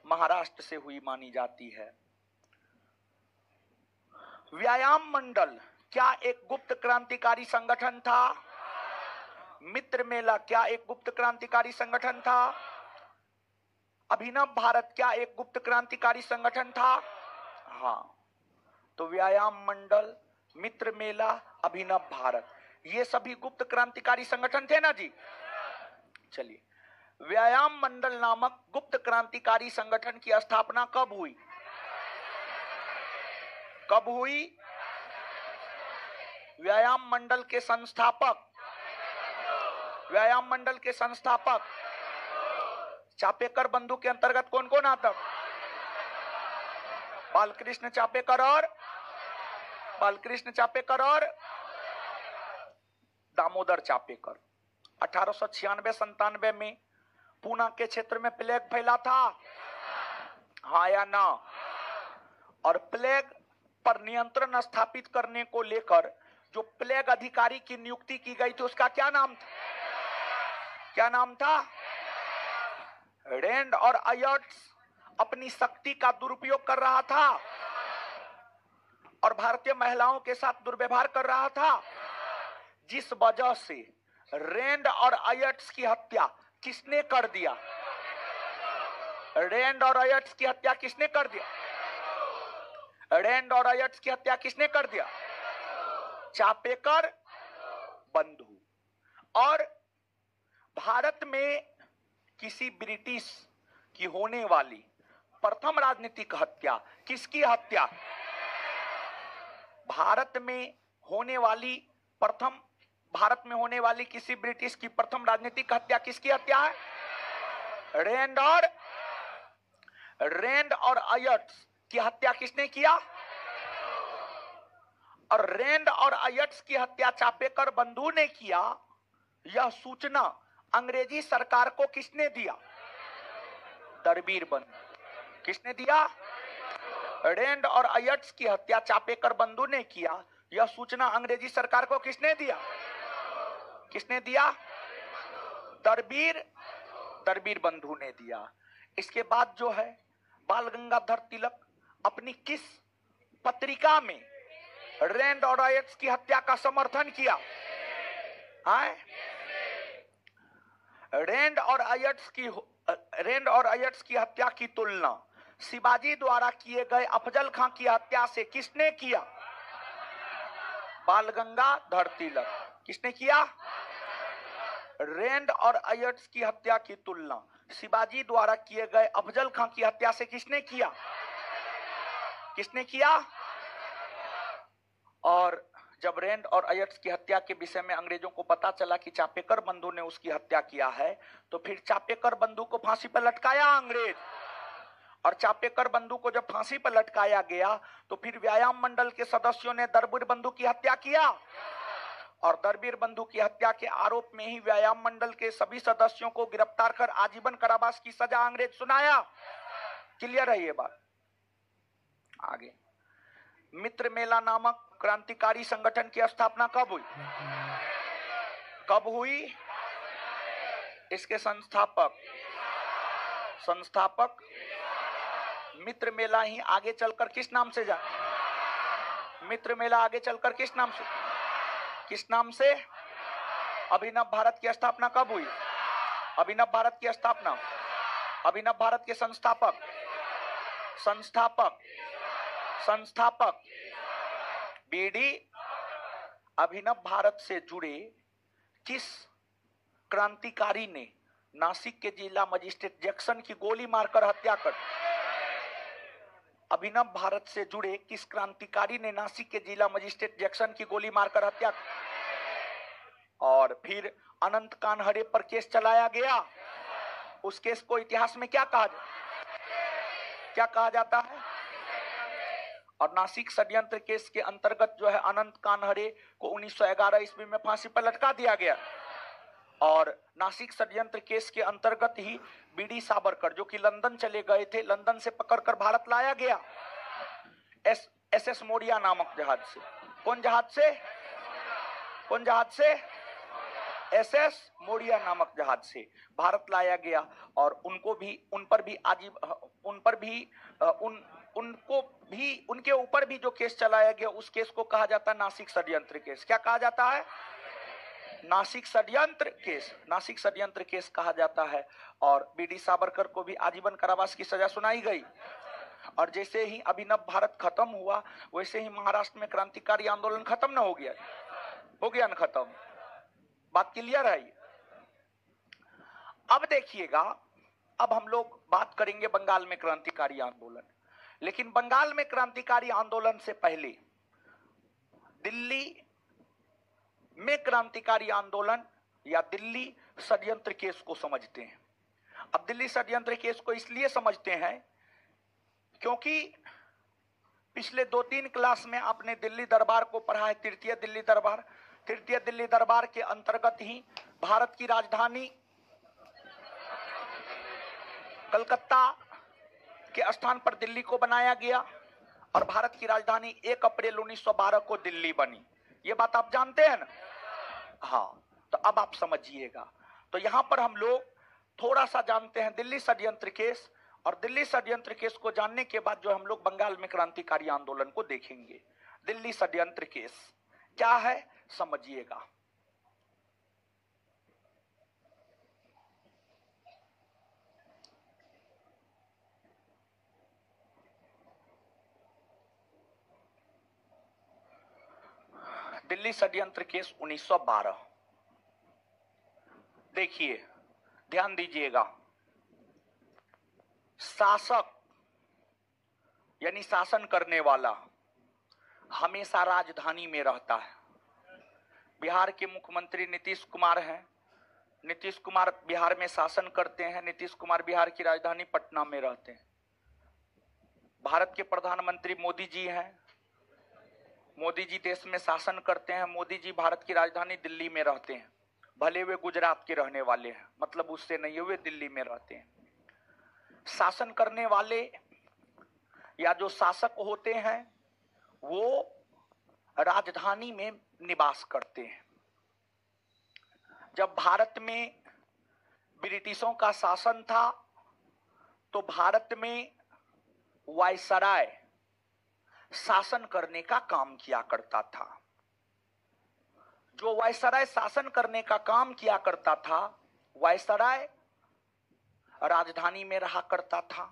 महाराष्ट्र से हुई मानी जाती है। व्यायाम मंडल क्या एक गुप्त क्रांतिकारी संगठन था? मित्र मेला क्या एक गुप्त क्रांतिकारी संगठन था? अभिनव भारत क्या एक गुप्त क्रांतिकारी संगठन था? हाँ, तो व्यायाम मंडल, मित्र मेला, अभिनव भारत, ये सभी गुप्त क्रांतिकारी संगठन थे ना जी। चलिए, व्यायाम मंडल नामक गुप्त क्रांतिकारी संगठन की स्थापना कब हुई? कब हुई? व्यायाम मंडल के संस्थापक, व्यायाम मंडल के संस्थापक चापेकर बंधु के अंतर्गत कौन कौन आता? बालकृष्ण चापेकर और दामोदर चापेकर। 1896-97 में पूना के क्षेत्र में प्लेग फैला था, हाँ या ना? और प्लेग पर नियंत्रण स्थापित करने को लेकर जो प्लेग अधिकारी की नियुक्ति की गई थी उसका क्या नाम था? क्या नाम था? रैंड और अयर्ट्स अपनी शक्ति का दुरुपयोग कर रहा था और भारतीय महिलाओं के साथ दुर्व्यवहार कर रहा था, जिस वजह से रैंड और अयर्ट्स की हत्या किसने कर दिया? रैंड और अयर्ट्स की हत्या किसने कर दिया? रैंड और अयर्ट्स की हत्या किसने कर दिया? चापेकर बंधु। और भारत में किसी ब्रिटिश की होने वाली प्रथम राजनीतिक हत्या, किसकी हत्या? भारत में होने वाली किसी ब्रिटिश की प्रथम राजनीतिक हत्या किसकी हत्या है? रैंड और अयर्ट्स की हत्या किसने किया? और रैंड और अयर्ट्स की हत्या चापेकर बंधु ने किया। यह सूचना अंग्रेजी सरकार को किसने दिया? दरबीर बंधु। किसने दिया? रैंड और अयर्ट्स की हत्या चापेकर बंधु ने किया। यह सूचना अंग्रेजी सरकार को किसने दिया? किसने दिया? दरबीर बंधु ने दिया। इसके बाद जो है बाल गंगाधर तिलक अपनी किस पत्रिका में रैंड और अयर्ट्स की हत्या का समर्थन किया? रैंड और अयर्ट्स की हत्या की तुलना शिवाजी द्वारा किए गए अफजल खां की हत्या से किसने किया? बाल गंगाधर तिलक। किसने किया? रैंड और अयर्ट्स की हत्या की तुलना शिवाजी द्वारा किए गए अफजल खां की हत्या से किसने किया? किसने किया? और जब रैंड और अयर्ट्स की हत्या के विषय में अंग्रेजों को पता चला कि चापेकर बंधु ने उसकी हत्या किया है, तो फिर चापेकर बंधु को फांसी पर लटकाया अंग्रेज। और चापेकर बंधु को जब फांसी पर लटकाया गया तो फिर व्यायाम मंडल के सदस्यों ने दरबीर बंधु की हत्या किया और दरबीर बंधु की हत्या के आरोप में ही व्यायाम मंडल के सभी सदस्यों को गिरफ्तार कर आजीवन कारावास की सजा अंग्रेज सुनाया। क्लियर है ये बात? आगे, मित्र मेला नामक क्रांतिकारी संगठन की स्थापना कब हुई? कब हुई? इसके संस्थापक मित्र मेला ही आगे चलकर किस नाम से मित्र मेला आगे चलकर किस नाम से अभिनव भारत की स्थापना कब हुई? अभिनव भारत की स्थापना, अभिनव भारत के संस्थापक बीडी अभिनव भारत से जुड़े किस क्रांतिकारी ने नासिक के जिला मजिस्ट्रेट जैक्सन की गोली मारकर हत्या कर? अभिनव भारत से जुड़े किस क्रांतिकारी ने नासिक के जिला मजिस्ट्रेट जैक्सन की गोली मारकर हत्या? और फिर अनंत कानहरे पर केस चलाया गया। उस केस को इतिहास में क्या कहा जाता है? और नासिक षड्यंत्र केस के अंतर्गत जो है अनंत कानहरे को 1911 ईस्वी में फांसी पर लटका दिया गया। और नासिक षड्यंत्र केस के अंतर्गत ही बीडी सावरकर जो कि लंदन चले गए थे, लंदन से पकड़कर भारत लाया गया एसएस मोरिया नामक जहाज से। कौन जहाज से? एसएस मोरिया नामक जहाज से भारत लाया गया। और उनके ऊपर भी जो केस चलाया गया उस केस को कहा जाता है नासिक षड्यंत्र केस। क्या कहा जाता है? नासिक षड्यंत्र केस कहा जाता है। और बीडी सावरकर को भी आजीवन कारावास की सजा सुनाई गई। और जैसे ही अभिनव भारत खत्म हुआ वैसे ही महाराष्ट्र में क्रांतिकारी आंदोलन खत्म न हो गया न खत्म। बात क्लियर है? अब देखिएगा, अब हम लोग बात करेंगे बंगाल में क्रांतिकारी आंदोलन। लेकिन बंगाल में क्रांतिकारी आंदोलन से पहले दिल्ली में क्रांतिकारी आंदोलन या दिल्ली षड्यंत्र केस को समझते हैं। अब दिल्ली षड्यंत्र केस को इसलिए समझते हैं क्योंकि पिछले 2-3 क्लास में आपने दिल्ली दरबार को पढ़ा है, तृतीय दिल्ली दरबार। तृतीय दिल्ली दरबार के अंतर्गत ही भारत की राजधानी कलकत्ता के स्थान पर दिल्ली को बनाया गया और भारत की राजधानी 1 अप्रैल 1912 को दिल्ली बनी। ये बात आप जानते हैं ना? हाँ, तो अब आप समझिएगा। तो यहां पर हम लोग थोड़ा सा जानते हैं दिल्ली षड्यंत्र केस, और दिल्ली षड्यंत्र केस को जानने के बाद जो हम लोग बंगाल में क्रांतिकारी आंदोलन को देखेंगे। दिल्ली षड्यंत्र केस क्या है समझिएगा। दिल्ली षड्यंत्र केस 1912। देखिए, ध्यान दीजिएगा। शासक यानी शासन करने वाला हमेशा राजधानी में रहता है। बिहार के मुख्यमंत्री नीतीश कुमार हैं। नीतीश कुमार बिहार में शासन करते हैं। नीतीश कुमार बिहार की राजधानी पटना में रहते हैं। भारत के प्रधानमंत्री मोदी जी हैं। मोदी जी देश में शासन करते हैं। मोदी जी भारत की राजधानी दिल्ली में रहते हैं। भले वे गुजरात के रहने वाले हैं, मतलब उससे नहीं, वे दिल्ली में रहते हैं। शासन करने वाले या जो शासक होते हैं वो राजधानी में निवास करते हैं। जब भारत में ब्रिटिशों का शासन था तो भारत में वायसराय शासन करने का काम किया करता था। जो वायसराय शासन करने का काम किया करता था, वायसराय राजधानी में रहा करता था।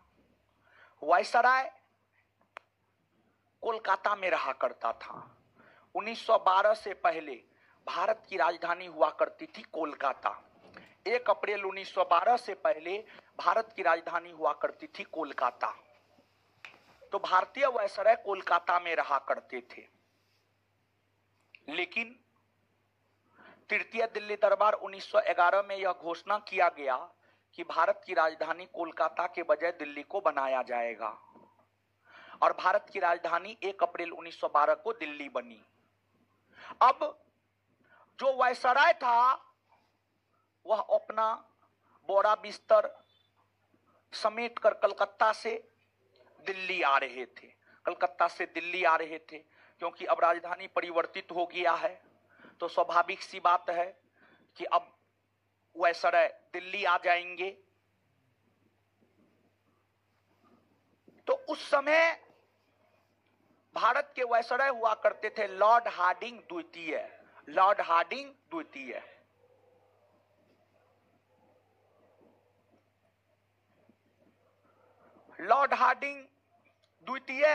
वायसराय कोलकाता में रहा करता था। 1912 से पहले भारत की राजधानी हुआ करती थी कोलकाता। 1 अप्रैल 1912 से पहले भारत की राजधानी हुआ करती थी कोलकाता। तो भारतीय वायसराय कोलकाता में रहा करते थे। लेकिन तृतीय दिल्ली दरबार 1911 में यह घोषणा किया गया कि भारत की राजधानी कोलकाता के बजाय दिल्ली को बनाया जाएगा, और भारत की राजधानी 1 अप्रैल 1912 को दिल्ली बनी। अब जो वायसराय था वह अपना बोरा बिस्तर समेट कर कलकत्ता से दिल्ली आ रहे थे। कलकत्ता से दिल्ली आ रहे थे क्योंकि अब राजधानी परिवर्तित हो गया है। तो स्वाभाविक सी बात है कि अब वायसराय दिल्ली आ जाएंगे। तो उस समय भारत के वायसराय हुआ करते थे लॉर्ड हार्डिंग द्वितीय। लॉर्ड हार्डिंग द्वितीय। लॉर्ड हार्डिंग द्वितीय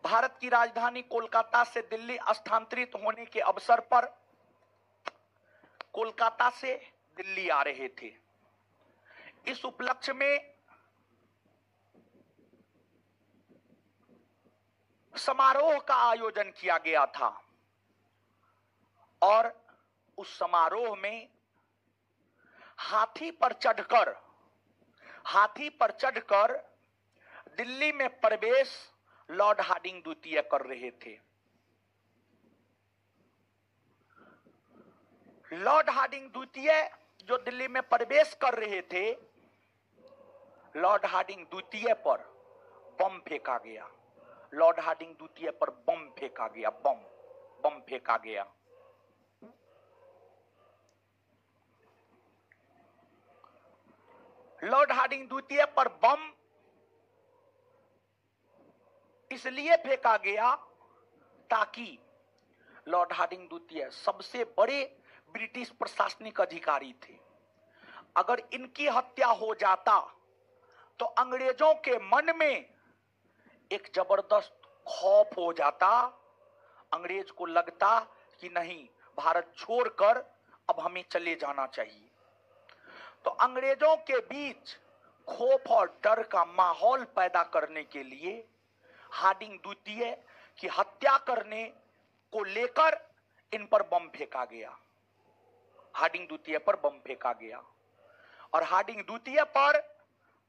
भारत की राजधानी कोलकाता से दिल्ली स्थानांतरित होने के अवसर पर कोलकाता से दिल्ली आ रहे थे। इस उपलक्ष्य में समारोह का आयोजन किया गया था और उस समारोह में हाथी पर चढ़कर दिल्ली में प्रवेश लॉर्ड हार्डिंग द्वितीय कर रहे थे। लॉर्ड हार्डिंग द्वितीय जो दिल्ली में प्रवेश कर रहे थे, लॉर्ड हार्डिंग द्वितीय पर बम फेंका गया। लॉर्ड हार्डिंग द्वितीय पर बम फेंका गया। बम फेंका गया। लॉर्ड हार्डिंग द्वितीय पर बम इसलिए फेंका गया ताकि लॉर्ड हार्डिंग द्वितीय सबसे बड़े ब्रिटिश प्रशासनिक अधिकारी थे। अगर इनकी हत्या हो जाता तो अंग्रेजों के मन में एक जबरदस्त खौफ हो जाता। अंग्रेज को लगता कि नहीं, भारत छोड़कर अब हमें चले जाना चाहिए। तो अंग्रेजों के बीच खौफ और डर का माहौल पैदा करने के लिए हार्डिंग द्वितीय की हत्या करने को लेकर इन पर बम फेंका गया। हार्डिंग द्वितीय पर बम फेंका गया और हार्डिंग द्वितीय पर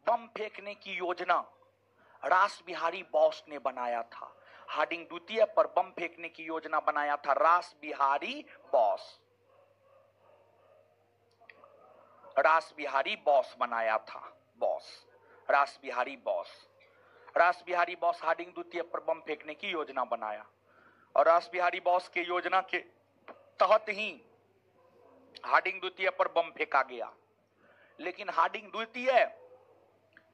बम फेंकने की योजना रास बिहारी बोस ने बनाया था। हार्डिंग द्वितीय पर बम फेंकने की योजना बनाया था रास बिहारी बोस। रास बिहारी बोस बनाया था। बोस, रास बिहारी बोस। रास बिहारी बोस हार्डिंग द्वितीय पर बम फेंकने की योजना बनाया और रास बिहारी बोस के योजना के तहत ही हार्डिंग द्वितीय पर बम फेंका गया। लेकिन हार्डिंग द्वितीय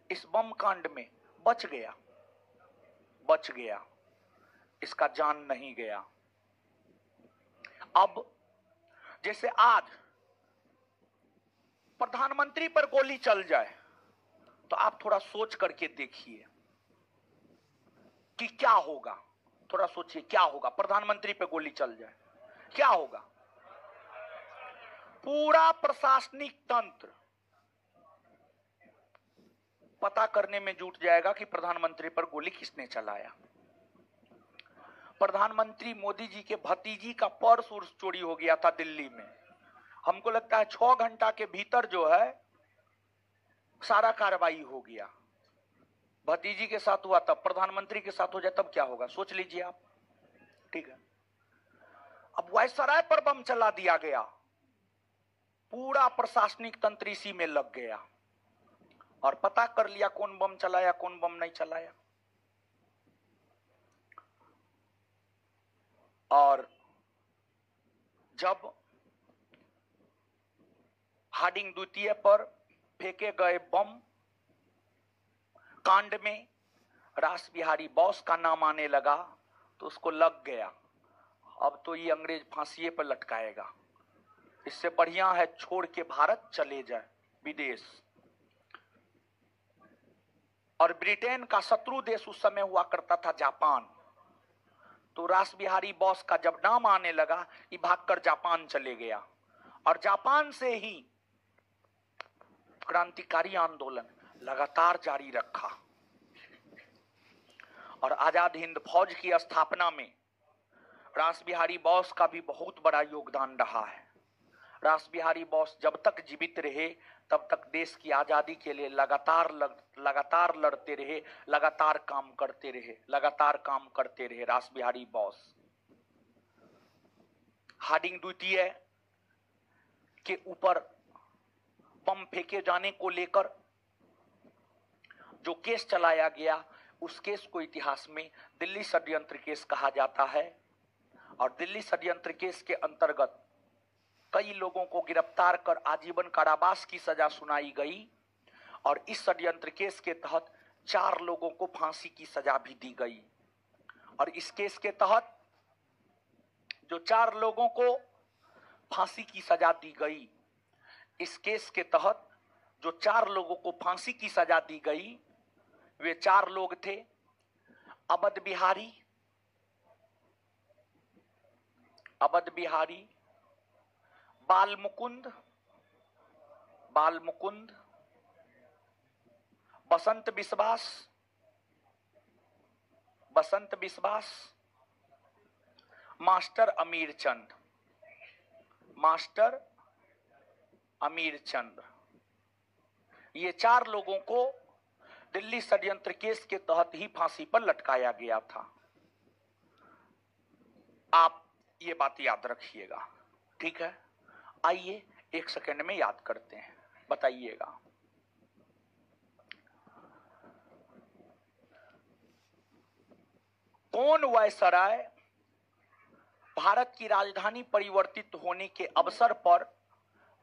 इस बम कांड में बच गया, इसका जान नहीं गया। अब जैसे आज प्रधानमंत्री पर गोली चल जाए तो आप थोड़ा सोच करके देखिए कि क्या होगा। थोड़ा सोचिए क्या होगा, प्रधानमंत्री पे गोली चल जाए क्या होगा। पूरा प्रशासनिक तंत्र पता करने में जुट जाएगा कि प्रधानमंत्री पर गोली किसने चलाया। प्रधानमंत्री मोदी जी के भतीजी का पर्स उर्स चोरी हो गया था दिल्ली में। हमको लगता है 6 घंटा के भीतर जो है सारा कार्रवाई हो गया। भतीजी के साथ हुआ तब प्रधानमंत्री के साथ हो जाए तब क्या होगा, सोच लीजिए आप। ठीक है, अब वायसराय पर बम चला दिया गया, पूरा प्रशासनिक तंत्र इसी में लग गया और पता कर लिया कौन बम चलाया कौन बम नहीं चलाया। और जब हार्डिंग द्वितीय पर फेंके गए बम कांड में रास बिहारी बोस का नाम आने लगा तो उसको लग गया अब तो ये अंग्रेज फांसी पर लटकाएगा, इससे बढ़िया है छोड़ के भारत चले जाए विदेश। और ब्रिटेन का शत्रु देश उस समय हुआ करता था जापान। तो रास बिहारी बोस का जब नाम आने लगा ये भागकर जापान चले गया और जापान से ही क्रांतिकारी आंदोलन लगातार जारी रखा और आजाद हिंद फौज की स्थापना में रास बिहारी बोस का भी बहुत बड़ा योगदान रहा है। रास बिहारी बोस जब तक जीवित रहे तब तक देश की आजादी के लिए लगातार लड़ते रहे, लगातार काम करते रहे रास बिहारी बोस। हार्डिंग द्वितीय के ऊपर बम फेंके जाने को लेकर जो केस चलाया गया उस केस को इतिहास में दिल्ली षड्यंत्र केस कहा जाता है और दिल्ली षड्यंत्र केस के अंतर्गत कई लोगों को गिरफ्तार कर आजीवन कारावास की सजा सुनाई गई और इस षड्यंत्र केस के तहत 4 लोगों को फांसी की सजा भी दी गई। और इस केस के तहत जो 4 लोगों को फांसी की सजा दी गई, इस केस के तहत जो 4 लोगों को फांसी की सजा दी गई वे 4 लोग थे अवध बिहारी, बाल मुकुंद, बसंत विश्वास, मास्टर अमीर चंद। ये 4 लोगों को दिल्ली षड्यंत्र केस के तहत ही फांसी पर लटकाया गया था। आप ये बात याद रखिएगा, ठीक है। आइए 1 सेकंड में याद करते हैं, बताइएगा। कौन वायसराय भारत की राजधानी परिवर्तित होने के अवसर पर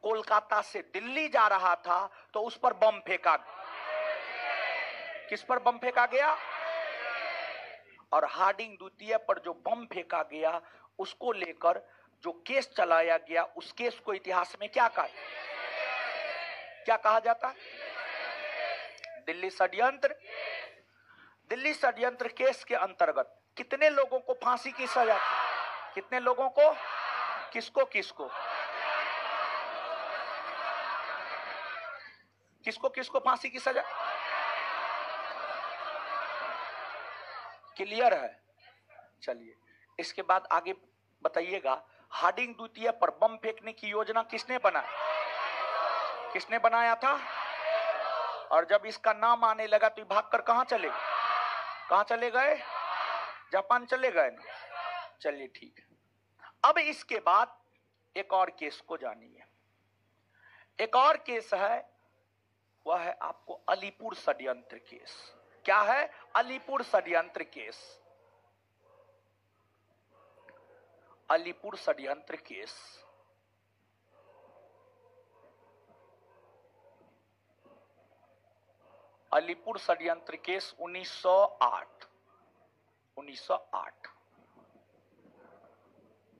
कोलकाता से दिल्ली जा रहा था तो उस पर बम फेंका? किस पर बम फेंका गया? और हार्डिंग द्वितीय पर जो बम फेंका गया उसको लेकर जो केस चलाया गया उस केस को इतिहास में क्या कहा जाता? दिल्ली षड्यंत्र केस के अंतर्गत कितने लोगों को फांसी की सजा थी? कितने लोगों को? किसको? किसको किसको फांसी की सजा? क्लियर है? चलिए, इसके बाद आगे बताइएगा, हार्डिंग द्वितीय पर बम फेंकने की योजना किसने बनाया? किसने बनाया था? और जब इसका नाम आने लगा तो भागकर कहां चले गए? कहां चले गए? जापान चले गए ना? चलिए ठीक है। अब इसके बाद एक और केस को जानिए। एक और केस है, वह है आपको अलीपुर षड्यंत्र केस। क्या है? अलीपुर षड्यंत्र केस। अलीपुर षड्यंत्र केस अलीपुर षड्यंत्र केस 1908।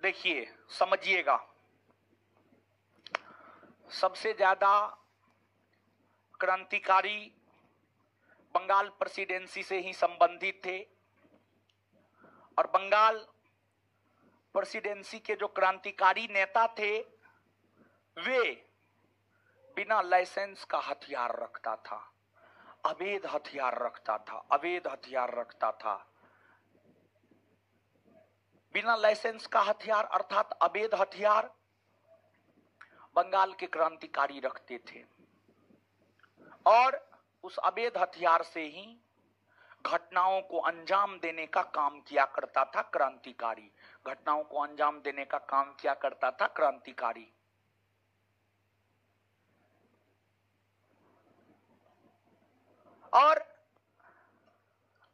देखिए, समझिएगा, सबसे ज्यादा क्रांतिकारी बंगाल प्रेसिडेंसी से ही संबंधित थे, और बंगाल प्रेसिडेंसी के जो क्रांतिकारी नेता थे वे बिना लाइसेंस का हथियार रखता था, अवैध हथियार रखता था, अवैध हथियार रखता था। बिना लाइसेंस का हथियार अर्थात अवैध हथियार बंगाल के क्रांतिकारी रखते थे, और उस अवैध हथियार से ही घटनाओं को अंजाम देने का काम किया करता था क्रांतिकारी। घटनाओं को अंजाम देने का काम किया करता था क्रांतिकारी। और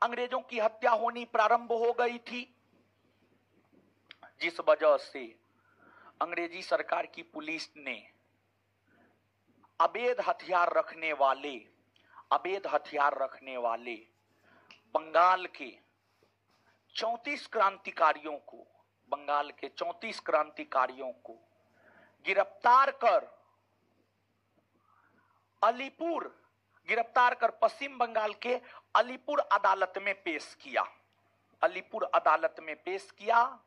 अंग्रेजों की हत्या होनी प्रारंभ हो गई थी, जिस वजह से अंग्रेजी सरकार की पुलिस ने अवैध हथियार रखने वाले बंगाल के 34 क्रांतिकारियों को गिरफ्तार कर पश्चिम बंगाल के अलीपुर अदालत में पेश किया।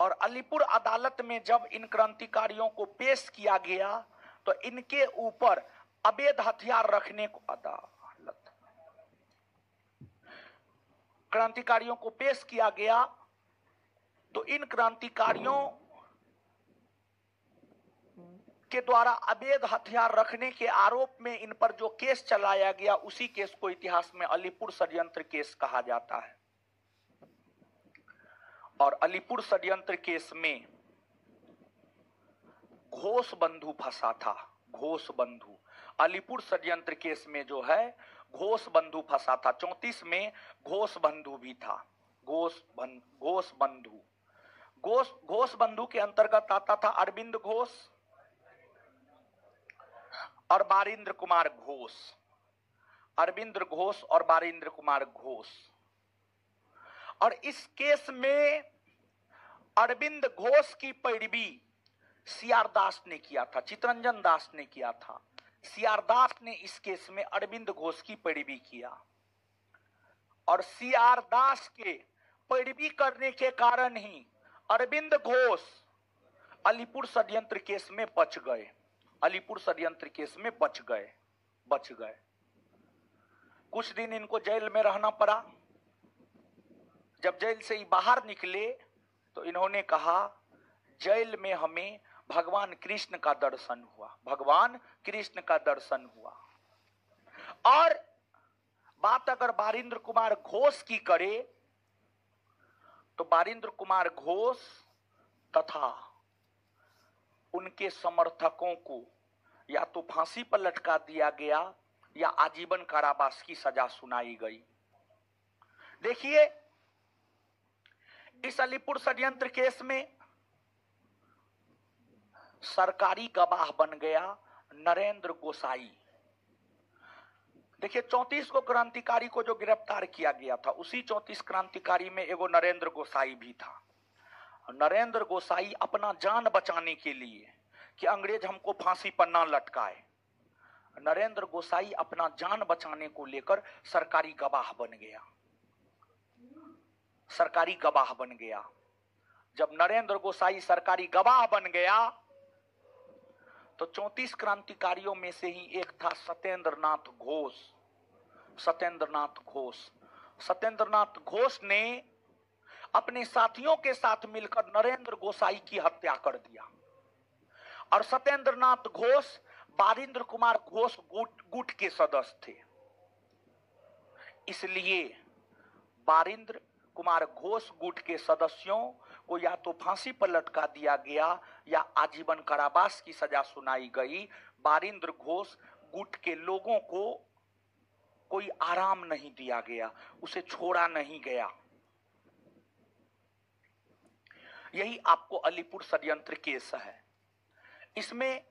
और अलीपुर अदालत में जब इन क्रांतिकारियों को पेश किया गया तो इनके ऊपर अवैध हथियार रखने को क्रांतिकारियों को पेश किया गया तो इन क्रांतिकारियों के द्वारा अवैध हथियार रखने के आरोप में इन पर जो केस चलाया गया, उसी केस को इतिहास में अलीपुर षड्यंत्र केस कहा जाता है। और अलीपुर षड्यंत्र केस में घोष बंधु फंसा था। घोष बंधु अलीपुर षड्यंत्र केस में जो है घोष बंधु फंसा था। 34 में घोष बंधु भी था। घोष बंधु के अंतर्गत आता था अरविंद घोष और बारिंद्र कुमार घोष। अरविंद घोष और बारिंद्र कुमार घोष। और इस केस में अरविंद घोष की पैरवी सीआर दास ने किया था, चितरंजन दास ने किया था। सीआर दास ने इस केस में अरविंद घोष की पैरवी किया, और सीआर दास के पैरवी करने के कारण ही अरविंद घोष अलीपुर षड्यंत्र केस में बच गए। अलीपुर षड्यंत्र केस में बच गए। कुछ दिन इनको जेल में रहना पड़ा। जब जेल से ही बाहर निकले तो इन्होंने कहा, जेल में हमें भगवान कृष्ण का दर्शन हुआ। और बात अगर बारिंद्र कुमार घोष की करे तो बारिंद्र कुमार घोष तथा उनके समर्थकों को या तो फांसी पर लटका दिया गया या आजीवन कारावास की सजा सुनाई गई। देखिए, इस अलीपुर षड्यंत्र केस में सरकारी गवाह बन गया नरेंद्र गोसाई। देखिए, 34 को क्रांतिकारी को जो गिरफ्तार किया गया था, उसी 34 क्रांतिकारी में एगो नरेंद्र गोसाई भी था। नरेंद्र गोसाई अपना जान बचाने के लिए कि अंग्रेज हमको फांसी पर ना लटकाए, नरेंद्र गोसाई अपना जान बचाने को लेकर सरकारी गवाह बन गया। जब नरेंद्र गोसाई सरकारी गवाह बन गया तो 34 क्रांतिकारियों में से ही एक था सत्येंद्रनाथ घोष। सत्येंद्रनाथ घोष, सत्येंद्रनाथ घोष ने अपने साथियों के साथ मिलकर नरेंद्र गोसाई की हत्या कर दिया। और सत्येंद्रनाथ घोष बारिंद्र कुमार घोष गुट के सदस्य थे। इसलिए बारिंद्र कुमार घोष गुट के सदस्यों को या तो फांसी पर लटका दिया गया या आजीवन कारावास की सजा सुनाई गई। बारिंद्र घोष गुट के लोगों को कोई आराम नहीं दिया गया, उसे छोड़ा नहीं गया। यही आपको अलीपुर षड्यंत्र केस है। इसमें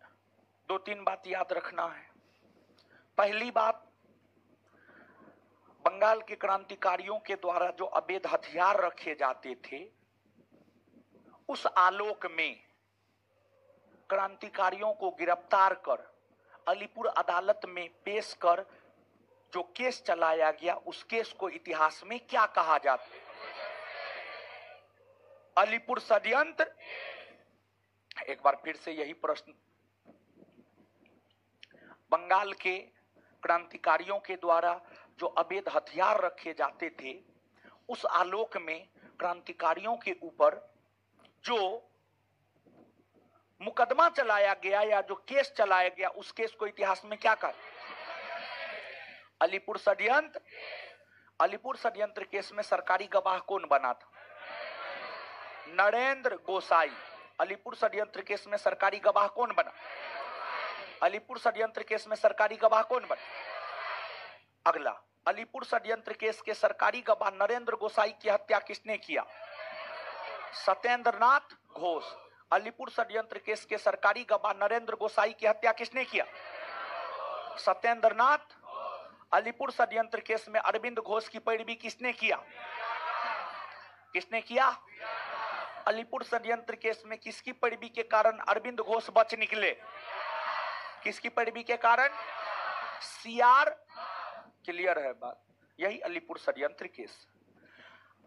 2-3 बात याद रखना है। पहली बात, बंगाल के क्रांतिकारियों के द्वारा जो अवैध हथियार रखे जाते थे, उस आलोक में क्रांतिकारियों को गिरफ्तार कर अलीपुर अदालत में पेश कर जो केस चलाया गया, उस केस को इतिहास में क्या कहा जाता है? अलीपुर षड्यंत्र। एक बार फिर से यही प्रश्न, बंगाल के क्रांतिकारियों के द्वारा जो अवैध हथियार रखे जाते थे, उस आलोक में क्रांतिकारियों के ऊपर जो मुकदमा चलाया गया या जो केस चलाया गया, उस केस को इतिहास में क्या कहा? अलीपुर षड्यंत्र। अलीपुर षड्यंत्र केस में सरकारी गवाह कौन बना था? नरेंद्र गोसाई। अलीपुर षड्यंत्र केस में सरकारी गवाह कौन बना? अलीपुर षड्यंत्र केस में सरकारी गवाह कौन बना? अगला, अलीपुर षड्यंत्र केस के सरकारी गवाह नरेंद्र गोसाई की हत्या किसने किया? सत्येंद्रनाथ घोष। अलीपुर षड्यंत्र केस के सरकारी गवाह नरेंद्र गोसाई की हत्या किसने किया? सत्येंद्रनाथ। अलीपुर षड्यंत्र केस में अरविंद घोष की पैरवी किसने किया? किसने किया? अलीपुर षड्यंत्र केस में किसकी पैरवी के कारण अरविंद घोष बच निकले? किसकी पैरवी के कारण? सीआर। क्लियर है बात? यही अलीपुर षड्यंत्र केस।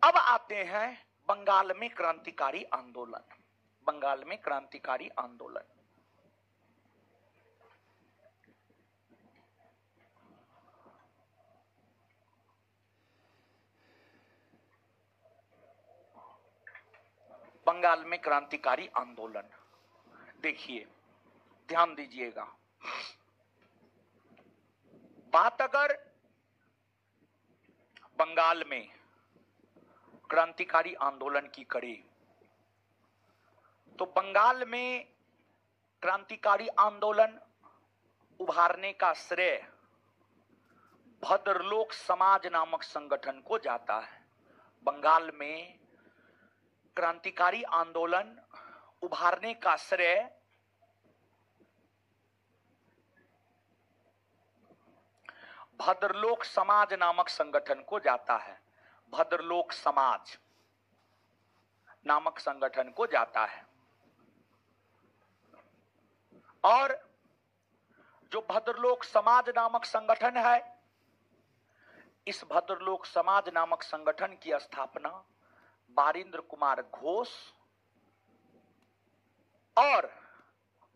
अब आते हैं बंगाल में क्रांतिकारी आंदोलन। बंगाल में क्रांतिकारी आंदोलन। बंगाल में क्रांतिकारी आंदोलन, देखिए, ध्यान दीजिएगा। बात अगर बंगाल में क्रांतिकारी आंदोलन की करें तो बंगाल में क्रांतिकारी आंदोलन उभारने का श्रेय भद्रलोक समाज नामक संगठन को जाता है। बंगाल में क्रांतिकारी आंदोलन उभारने का श्रेय भद्रलोक समाज नामक संगठन को जाता है। भद्रलोक समाज नामक संगठन को जाता है। और जो भद्रलोक समाज नामक संगठन है, इस भद्रलोक समाज नामक संगठन की स्थापना बारिंद्र कुमार घोष और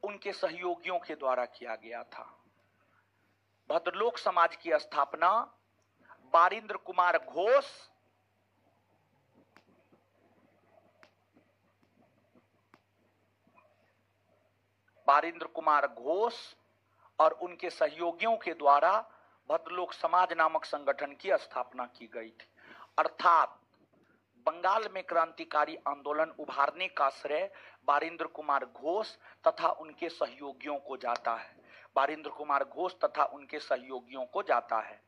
उनके सहयोगियों के द्वारा किया गया था। भद्रलोक समाज की स्थापना बारिंद्र कुमार घोष और उनके सहयोगियों के द्वारा भद्रलोक समाज नामक संगठन की स्थापना की गई थी। अर्थात बंगाल में क्रांतिकारी आंदोलन उभारने का श्रेय बारिंद्र कुमार घोष तथा उनके सहयोगियों को जाता है। बारिंद्र कुमार घोष तथा उनके सहयोगियों को जाता है।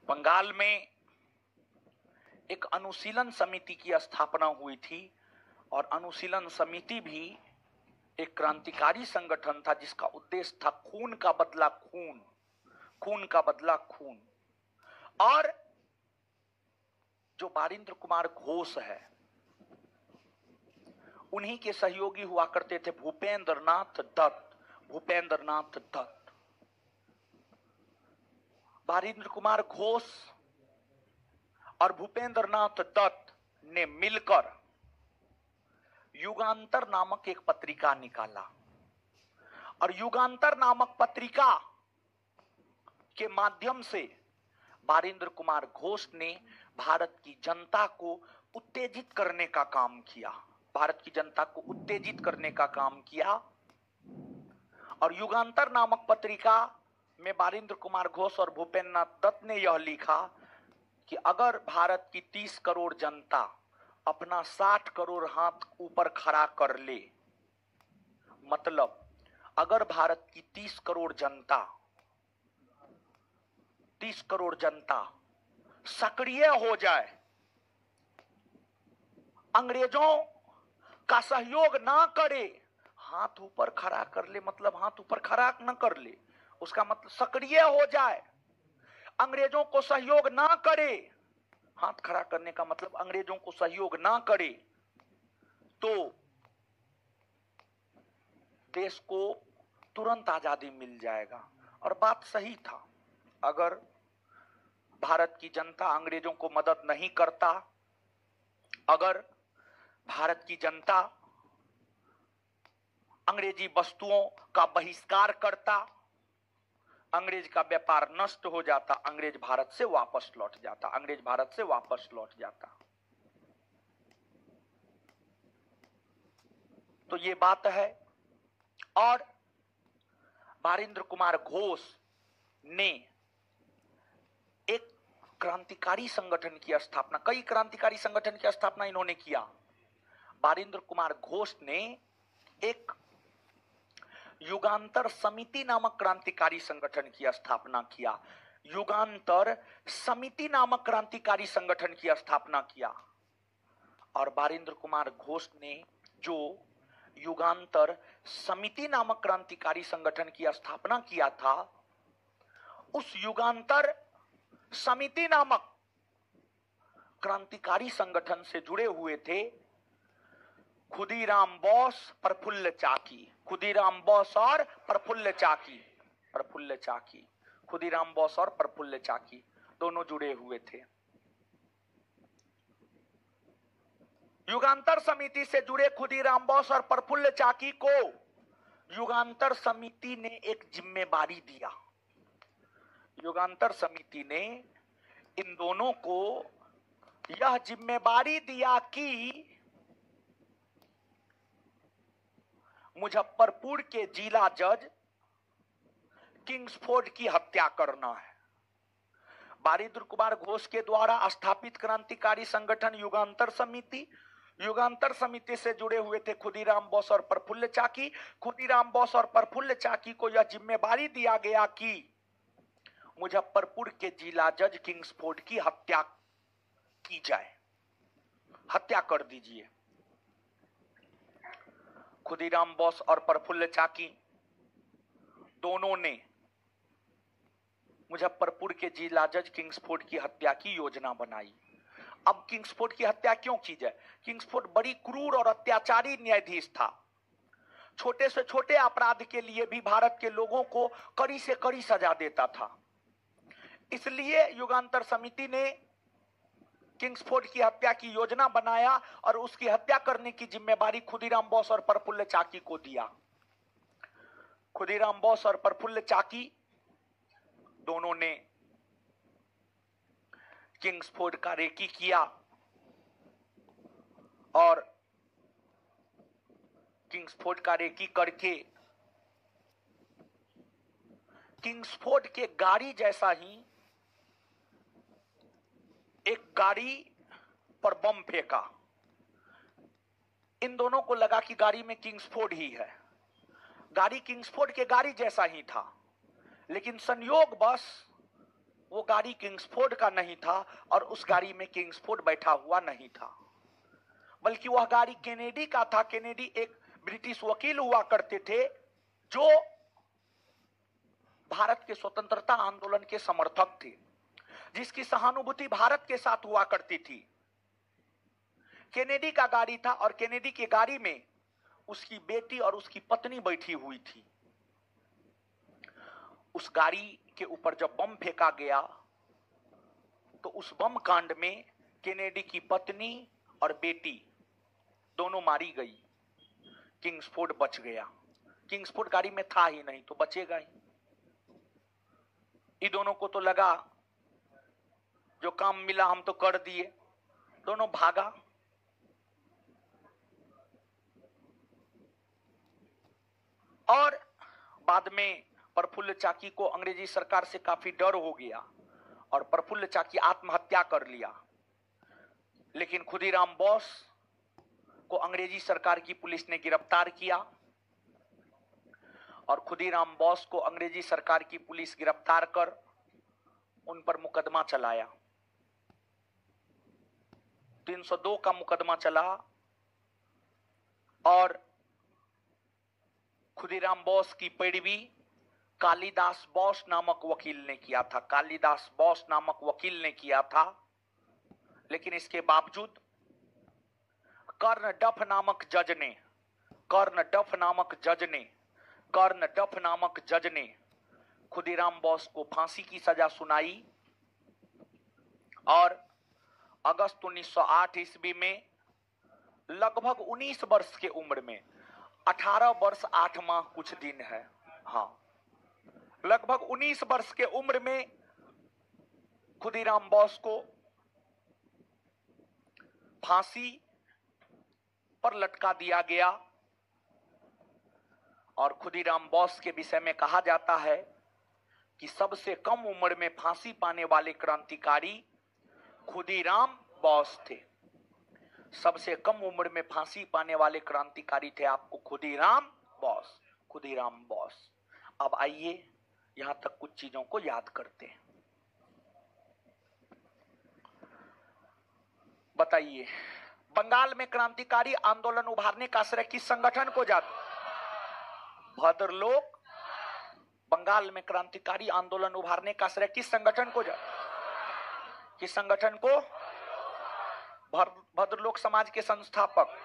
बंगाल में एक अनुशीलन समिति की स्थापना हुई थी और अनुशीलन समिति भी एक क्रांतिकारी संगठन था जिसका उद्देश्य था खून का बदला खून, खून का बदला खून। और जो बारिंद्र कुमार घोष है, उन्हीं के सहयोगी हुआ करते थे भूपेंद्रनाथ दत्त। भूपेंद्रनाथ दत्त, बारिंद्र कुमार घोष और भूपेंद्रनाथ दत्त ने मिलकर युगांतर नामक एक पत्रिका निकाला। और युगांतर नामक पत्रिका के माध्यम से बारिंद्र कुमार घोष ने भारत की जनता को उत्तेजित करने का काम किया, भारत की जनता को उत्तेजित करने का काम किया। और युगांतर नामक पत्रिका में बारिंद्र कुमार घोष और भूपेन्द्र नाथ दत्त ने यह लिखा कि अगर भारत की 30 करोड़ जनता अपना 60 करोड़ हाथ ऊपर खड़ा कर ले, मतलब अगर भारत की 30 करोड़ जनता सक्रिय हो जाए, अंग्रेजों का सहयोग ना करे, हाथ ऊपर खड़ा कर ले, मतलब हाथ ऊपर खड़ा न कर ले, उसका मतलब सक्रिय हो जाए, अंग्रेजों को सहयोग ना करे, हाथ खड़ा करने का मतलब अंग्रेजों को सहयोग ना करे, तो देश को तुरंत आजादी मिल जाएगा। और बात सही था। अगर भारत की जनता अंग्रेजों को मदद नहीं करता, अगर भारत की जनता अंग्रेजी वस्तुओं का बहिष्कार करता, अंग्रेज का व्यापार नष्ट हो जाता, अंग्रेज भारत से वापस लौट जाता। तो ये बात है। और बारिंद्र कुमार घोष ने एक क्रांतिकारी संगठन की स्थापना, कई क्रांतिकारी संगठन की स्थापना इन्होंने किया। बारिंद्र कुमार घोष ने एक युगांतर समिति नामक क्रांतिकारी संगठन की स्थापना किया, युगांतर समिति नामक क्रांतिकारी संगठन की स्थापना किया। और बारिंद्र कुमार घोष ने जो युगांतर समिति नामक क्रांतिकारी संगठन की स्थापना किया था, उस युगांतर समिति नामक क्रांतिकारी संगठन से जुड़े हुए थे खुदीराम बोस, प्रफुल्ल चाकी, खुदीराम बोस और प्रफुल्ल चाकी, खुदीराम बोस और प्रफुल्ल चाकी दोनों जुड़े हुए थे। युगांतर समिति से जुड़े खुदीराम बोस और प्रफुल्ल चाकी को युगांतर समिति ने एक जिम्मेदारी दिया। युगांतर समिति ने इन दोनों को यह जिम्मेदारी दिया कि मुजफ्फरपुर के जिला जज किंग्सफोर्ड की हत्या करना है। बारिंद्र कुमार घोष के द्वारा स्थापित क्रांतिकारी संगठन युगांतर समिति से जुड़े हुए थे खुदीराम बोस और प्रफुल्ल चाकी। खुदीराम बोस और प्रफुल्ल चाकी को यह जिम्मेदारी दिया गया कि मुजफ्फरपुर के जिला जज किंग्सफोर्ड की हत्या की जाए, हत्या कर दीजिए। खुदीराम बोस और प्रफुल्ल चाकी दोनों ने मुजफ्फरपुर के जिला जज किंग्सफोर्ड की हत्या की योजना बनाई। अब किंग्सफोर्ड की हत्या क्यों की जाए? किंग्सफोर्ड बड़ी क्रूर और अत्याचारी न्यायाधीश था। छोटे से छोटे अपराध के लिए भी भारत के लोगों को कड़ी से कड़ी सजा देता था। इसलिए युगांतर समिति ने किंग्सफोर्ड की हत्या की योजना बनाया और उसकी हत्या करने की जिम्मेदारी खुदीराम बोस और प्रफुल्ल चाकी को दिया। खुदीराम बोस और प्रफुल्ल चाकी दोनों ने किंग्सफोर्ड का रेकी किया और किंग्सफोर्ड का रेकी करके किंग्सफोर्ड के गाड़ी जैसा ही एक गाड़ी पर बम फेंका। इन दोनों को लगा कि गाड़ी में किंग्सफोर्ड ही है। गाड़ी किंग्सफोर्ड के गाड़ी जैसा ही था, लेकिन संयोगवश वो गाड़ी किंग्सफोर्ड का नहीं था और उस गाड़ी में किंग्सफोर्ड बैठा हुआ नहीं था, बल्कि वह गाड़ी केनेडी का था। केनेडी एक ब्रिटिश वकील हुआ करते थे जो भारत के स्वतंत्रता आंदोलन के समर्थक थे, जिसकी सहानुभूति भारत के साथ हुआ करती थी। केनेडी का गाड़ी था और केनेडी की गाड़ी में उसकी बेटी और उसकी पत्नी बैठी हुई थी। उस गाड़ी के ऊपर जब बम फेंका गया तो उस बम कांड में केनेडी की पत्नी और बेटी दोनों मारी गई। किंग्सफोर्ड बच गया। किंग्सफोर्ड गाड़ी में था ही नहीं तो बचेगा ही। इन दोनों को तो लगा जो काम मिला हम तो कर दिए, दोनों भागा। और बाद में प्रफुल्ल चाकी को अंग्रेजी सरकार से काफी डर हो गया और प्रफुल्ल चाकी आत्महत्या कर लिया। लेकिन खुदीराम बोस को अंग्रेजी सरकार की पुलिस ने गिरफ्तार किया और खुदीराम बोस को अंग्रेजी सरकार की पुलिस गिरफ्तार कर उन पर मुकदमा चलाया। 302 का मुकदमा चला और खुदीराम बोस की पैरवी कालिदास बोस नामक वकील ने किया था। कालिदास बोस नामक वकील ने किया था। लेकिन इसके बावजूद कर्णडफ नामक जज ने खुदीराम बोस को फांसी की सजा सुनाई और अगस्त 1908 ईस्वी में लगभग 19 वर्ष के उम्र में, 18 वर्ष 8 माह कुछ दिन है, हाँ, लगभग 19 वर्ष के उम्र में खुदीराम बोस को फांसी पर लटका दिया गया। और खुदीराम बोस के विषय में कहा जाता है कि सबसे कम उम्र में फांसी पाने वाले क्रांतिकारी खुदीराम बोस थे। सबसे कम उम्र में फांसी पाने वाले क्रांतिकारी थे आपको खुदीराम बोस। अब आइए यहां तक कुछ चीजों को याद करते हैं। बताइए, बंगाल में क्रांतिकारी आंदोलन उभारने का श्रेय किस संगठन को जाता? भद्रलोक। बंगाल में क्रांतिकारी आंदोलन उभारने का श्रेय किस संगठन को जाता? किस संगठन को? भद्रलोक समाज के संस्थापक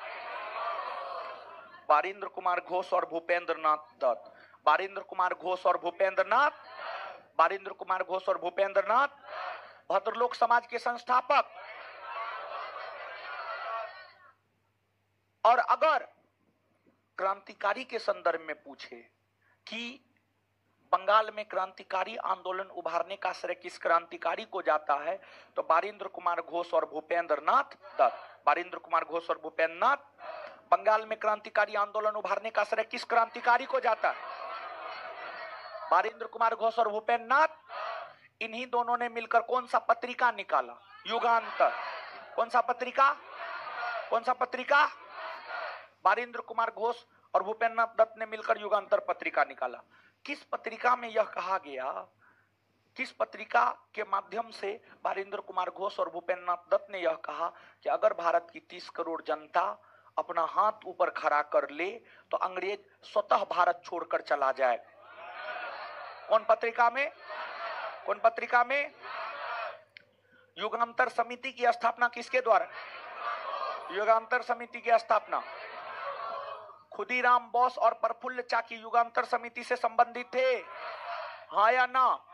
बारिंद्र कुमार घोष और भूपेंद्र नाथ दत्त। बारिंद्र कुमार घोष और भूपेंद्र नाथ भद्रलोक समाज के संस्थापक। और अगर क्रांतिकारी के संदर्भ में पूछे कि बंगाल में क्रांतिकारी आंदोलन उभारने का श्रेय किस क्रांतिकारी को जाता है, तो बारिंद्र कुमार घोष और भूपेंद्र नाथ दत्त। बारिंद्र कुमार घोष और भूपेंद्र नाथ। बंगाल में क्रांतिकारी आंदोलन उभारने का श्रेय किस क्रांतिकारी को जाता है? बारिंद्र कुमार घोष और भूपेंद्र नाथ। इन्हीं दोनों ने मिलकर कौन सा पत्रिका निकाला? युगांतर। कौन सा पत्रिका? बारिंद्र कुमार घोष और भूपेंद्र नाथ दत्त ने मिलकर युगांतर पत्रिका निकाला। किस पत्रिका में यह कहा गया, किस पत्रिका के माध्यम से बारिंद्र कुमार घोष और भूपेंद्र नाथ दत्त ने यह कहा कि अगर भारत की 30 करोड़ जनता अपना हाथ ऊपर खड़ा कर ले तो अंग्रेज स्वतः भारत छोड़कर चला जाए? कौन पत्रिका में? युगांतर समिति की स्थापना किसके द्वारा? युगांतर समिति की स्थापना खुदीराम बोस और प्रफुल्ल चाकी युगांतर समिति से संबंधित थे, हाँ या ना?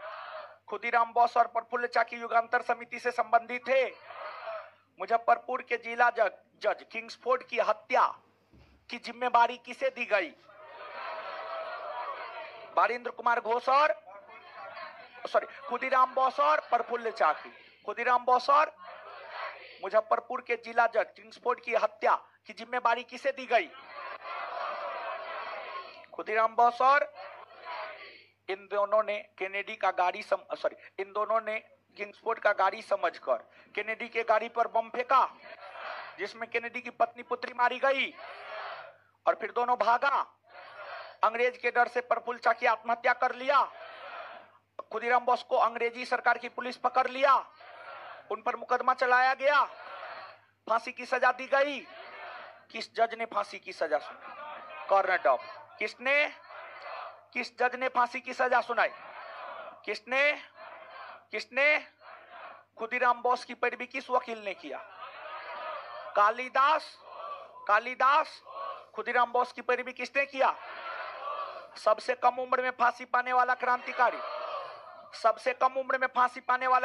खुदीराम बोस और प्रफुल्ल चाकी युगांतर समिति से संबंधित थे। मुजफ्फरपुर के जिला जज किंग्सफोर्ड की हत्या की जिम्मेदारी किसे दी गई? बारिंद्र कुमार घोष और खुदीराम बोस और प्रफुल्ल चाकी। खुदीराम बोस और मुजफ्फरपुर के जिला जज किंग्सफोर्ड की हत्या की जिम्मेदारी किसे दी गई? खुदीराम बोस और इन दोनों ने केनेडी का गाड़ी इन दोनों ने किंग्सफोर्ड का गाड़ी समझकर केनेडी के गाड़ी पर बम फेंका जिसमें केनेडी की पत्नी पुत्री मारी गई और फिर दोनों भागा। अंग्रेज के डर से प्रफुल्ल चाकी आत्महत्या कर लिया। खुदीराम बोस को अंग्रेजी सरकार की पुलिस पकड़ लिया, उन पर मुकदमा चलाया गया, फांसी की सजा दी गई। किस जज ने फांसी की सजा सुनाई? कर्णडफ। किस जज ने फांसी की सजा सुनाई? किसने? खुदीराम बोस की पैरवी किस वकील ने किया? कालिदास। खुदीराम बोस की पैरवी किसने किया? सबसे कम उम्र में फांसी पाने वाला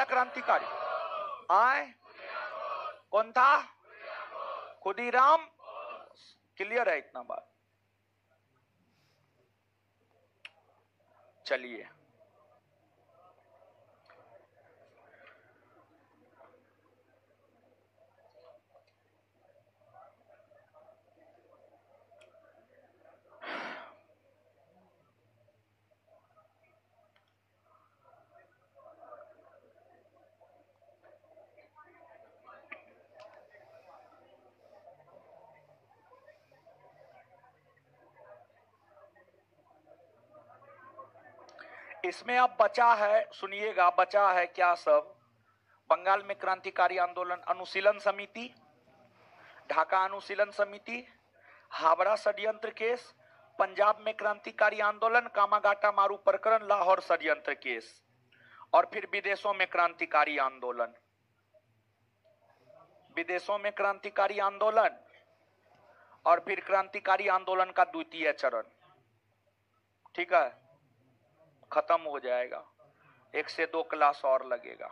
क्रांतिकारी। आए कौन था? खुदीराम। क्लियर है इतना बात? चलिए, इसमें अब बचा है, सुनिएगा, बचा है क्या सब। बंगाल में क्रांतिकारी आंदोलन अनुशीलन समिति, ढाका अनुशीलन समिति, हावड़ा षड्यंत्र केस, पंजाब में क्रांतिकारी आंदोलन, कामागाटा मारू प्रकरण, लाहौर षड्यंत्र केस, और फिर विदेशों में क्रांतिकारी आंदोलन। विदेशों में क्रांतिकारी आंदोलन और फिर क्रांतिकारी आंदोलन का द्वितीय चरण। ठीक है, खत्म हो जाएगा, 1 से 2 क्लास और लगेगा।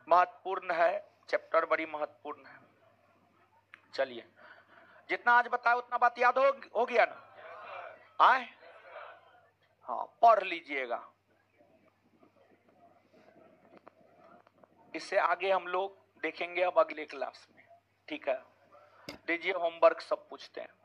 महत्वपूर्ण है चैप्टर, बड़ी महत्वपूर्ण है। चलिए, जितना आज बताया उतना बात याद हो गया ना? आए, हाँ, पढ़ लीजिएगा। इससे आगे हम लोग देखेंगे अब अगले क्लास में। ठीक है, दीजिए होमवर्क, सब पूछते हैं।